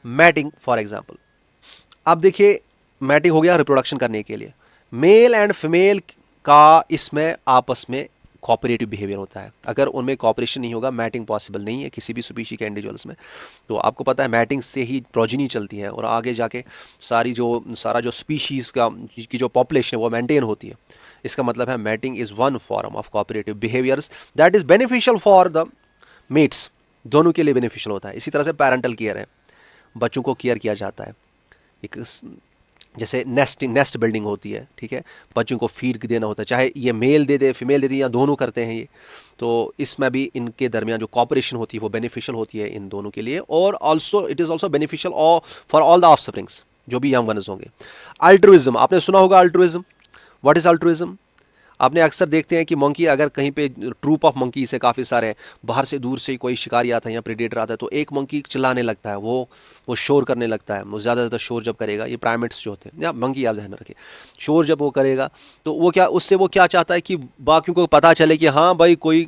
मैटिंग फॉर एग्जांपल, अब देखिए मैटिंग हो गया रिप्रोडक्शन करने के लिए, मेल एंड फीमेल का इसमें आपस में कोऑपरेटिव बिहेवियर होता है। अगर उनमें कोऑपरेशन नहीं होगा मैटिंग पॉसिबल नहीं है किसी भी स्पीशी के इंडिविजुअल्स में। तो आपको पता है मैटिंग से ही प्रोजेनी चलती है और आगे जाके सारा जो स्पीशीज़ की जो पॉपुलेशन है वो मेंटेन होती है। इसका मतलब है mating is one form of cooperative behaviours that is beneficial for the mates, दोनों के लिए बेनिफिशियल होता है। इसी तरह से पेरेंटल केयर है, बच्चों को केयर किया जाता है, एक जैसे नेस्ट बिल्डिंग होती है, ठीक है, बच्चों को फीड देना होता है, चाहे ये मेल दे दे फीमेल दे दे या दोनों करते हैं ये, तो इसमें भी इनके दरमियान जो कॉपरेशन होती है वो बेनिफिशियल होती है इन दोनों के लिए, और also it is also beneficial for all the offsprings जो भी यंग वंस होंगे। अल्ट्रुइज्म, आपने सुना होगा अल्ट्रुइज्म। What is altruism? आपने अक्सर देखते हैं कि मंकी, अगर कहीं पे ट्रूप ऑफ मंकी से काफ़ी सारे बाहर से दूर से कोई शिकारी आता है या प्रेडेटर आता है तो एक मंकी चिल्लाने लगता है, वो शोर करने लगता है। वो ज़्यादा शोर जब करेगा, ये प्राइमेट्स जो होते हैं या मंकी आप ध्यान में रखिए, शोर जब वो करेगा तो वो क्या चाहता है कि बाकियों को पता चले कि हाँ भाई कोई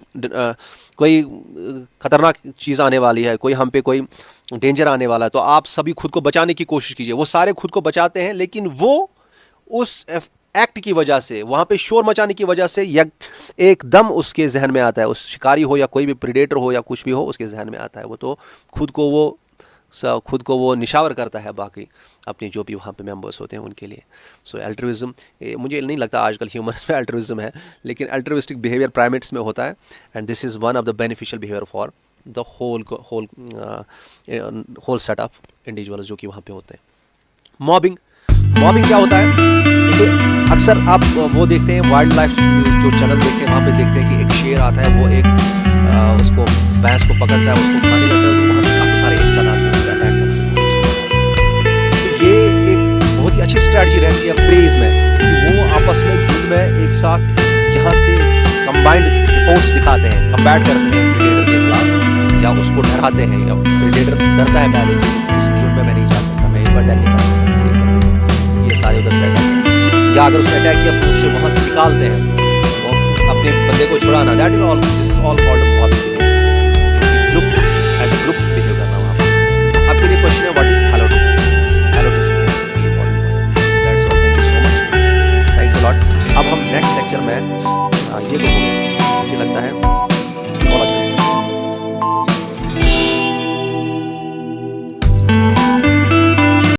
ख़तरनाक चीज़ आने वाली है, कोई डेंजर आने वाला है, तो आप सभी खुद को बचाने की कोशिश कीजिए। वो सारे खुद को बचाते हैं, लेकिन वो उस एक्ट की वजह से, वहाँ पे शोर मचाने की वजह से एकदम उसके जहन में आता है, उस शिकारी हो या कोई भी प्रेडेटर हो या कुछ भी हो, उसके जहन में आता है वो तो खुद को वो निशावर करता है बाकी अपने जो भी वहाँ पे मेंबर्स होते हैं उनके लिए। सो अल्ट्रुइज्म, मुझे नहीं लगता आजकल ह्यूमंस में अल्ट्रुइज्म है, लेकिन अल्ट्रुइस्टिक बिहेवियर प्राइमेट्स में होता है, and this is one of the beneficial behaviour for the whole set of individuals जो कि वहाँ पे होते हैं। मॉबिंग क्या होता है? देखिए अक्सर आप वो देखते हैं वाइल्ड लाइफ जो चैनल देखते हैं, वहाँ पे देखते हैं कि एक शेर आता है, वो एक उसको भैंस को पकड़ता है, उसको खाने लगता है, तो वहाँ से काफ़ी सारे इंसान आते हैं उसको अटैक करते हैं। तो ये एक बहुत ही अच्छी स्ट्रैटेजी रहती है प्रेज में कि वो आपस में झुंड में एक साथ यहाँ से कंबाइंड फोर्स दिखाते हैं, कम्बैट करते हैं प्रेडेटर के खिलाफ, या उसको डराते हैं, या प्रेडेटर डरता है पहले कि इस झुंड में मैं नहीं जा सकता, मैं एक बार डर नहीं कर सकता किसी बंदे को, ये सारे उधर सेट है, या अगर उसने अटैक किया फिर उससे वहाँ से निकालते हैं और अपने बंदे को छुड़ाना। That is all, this is all called mobbing, जो कि group as a group behave करना वहाँ पर। आपके लिए क्वेश्चन है what is helotism? Helotism that's all, thank you so much, thanks a lot. अब हम नेक्स्ट लेक्चर में ये देखोगे, मुझे लगता है इकोलॉजिकल।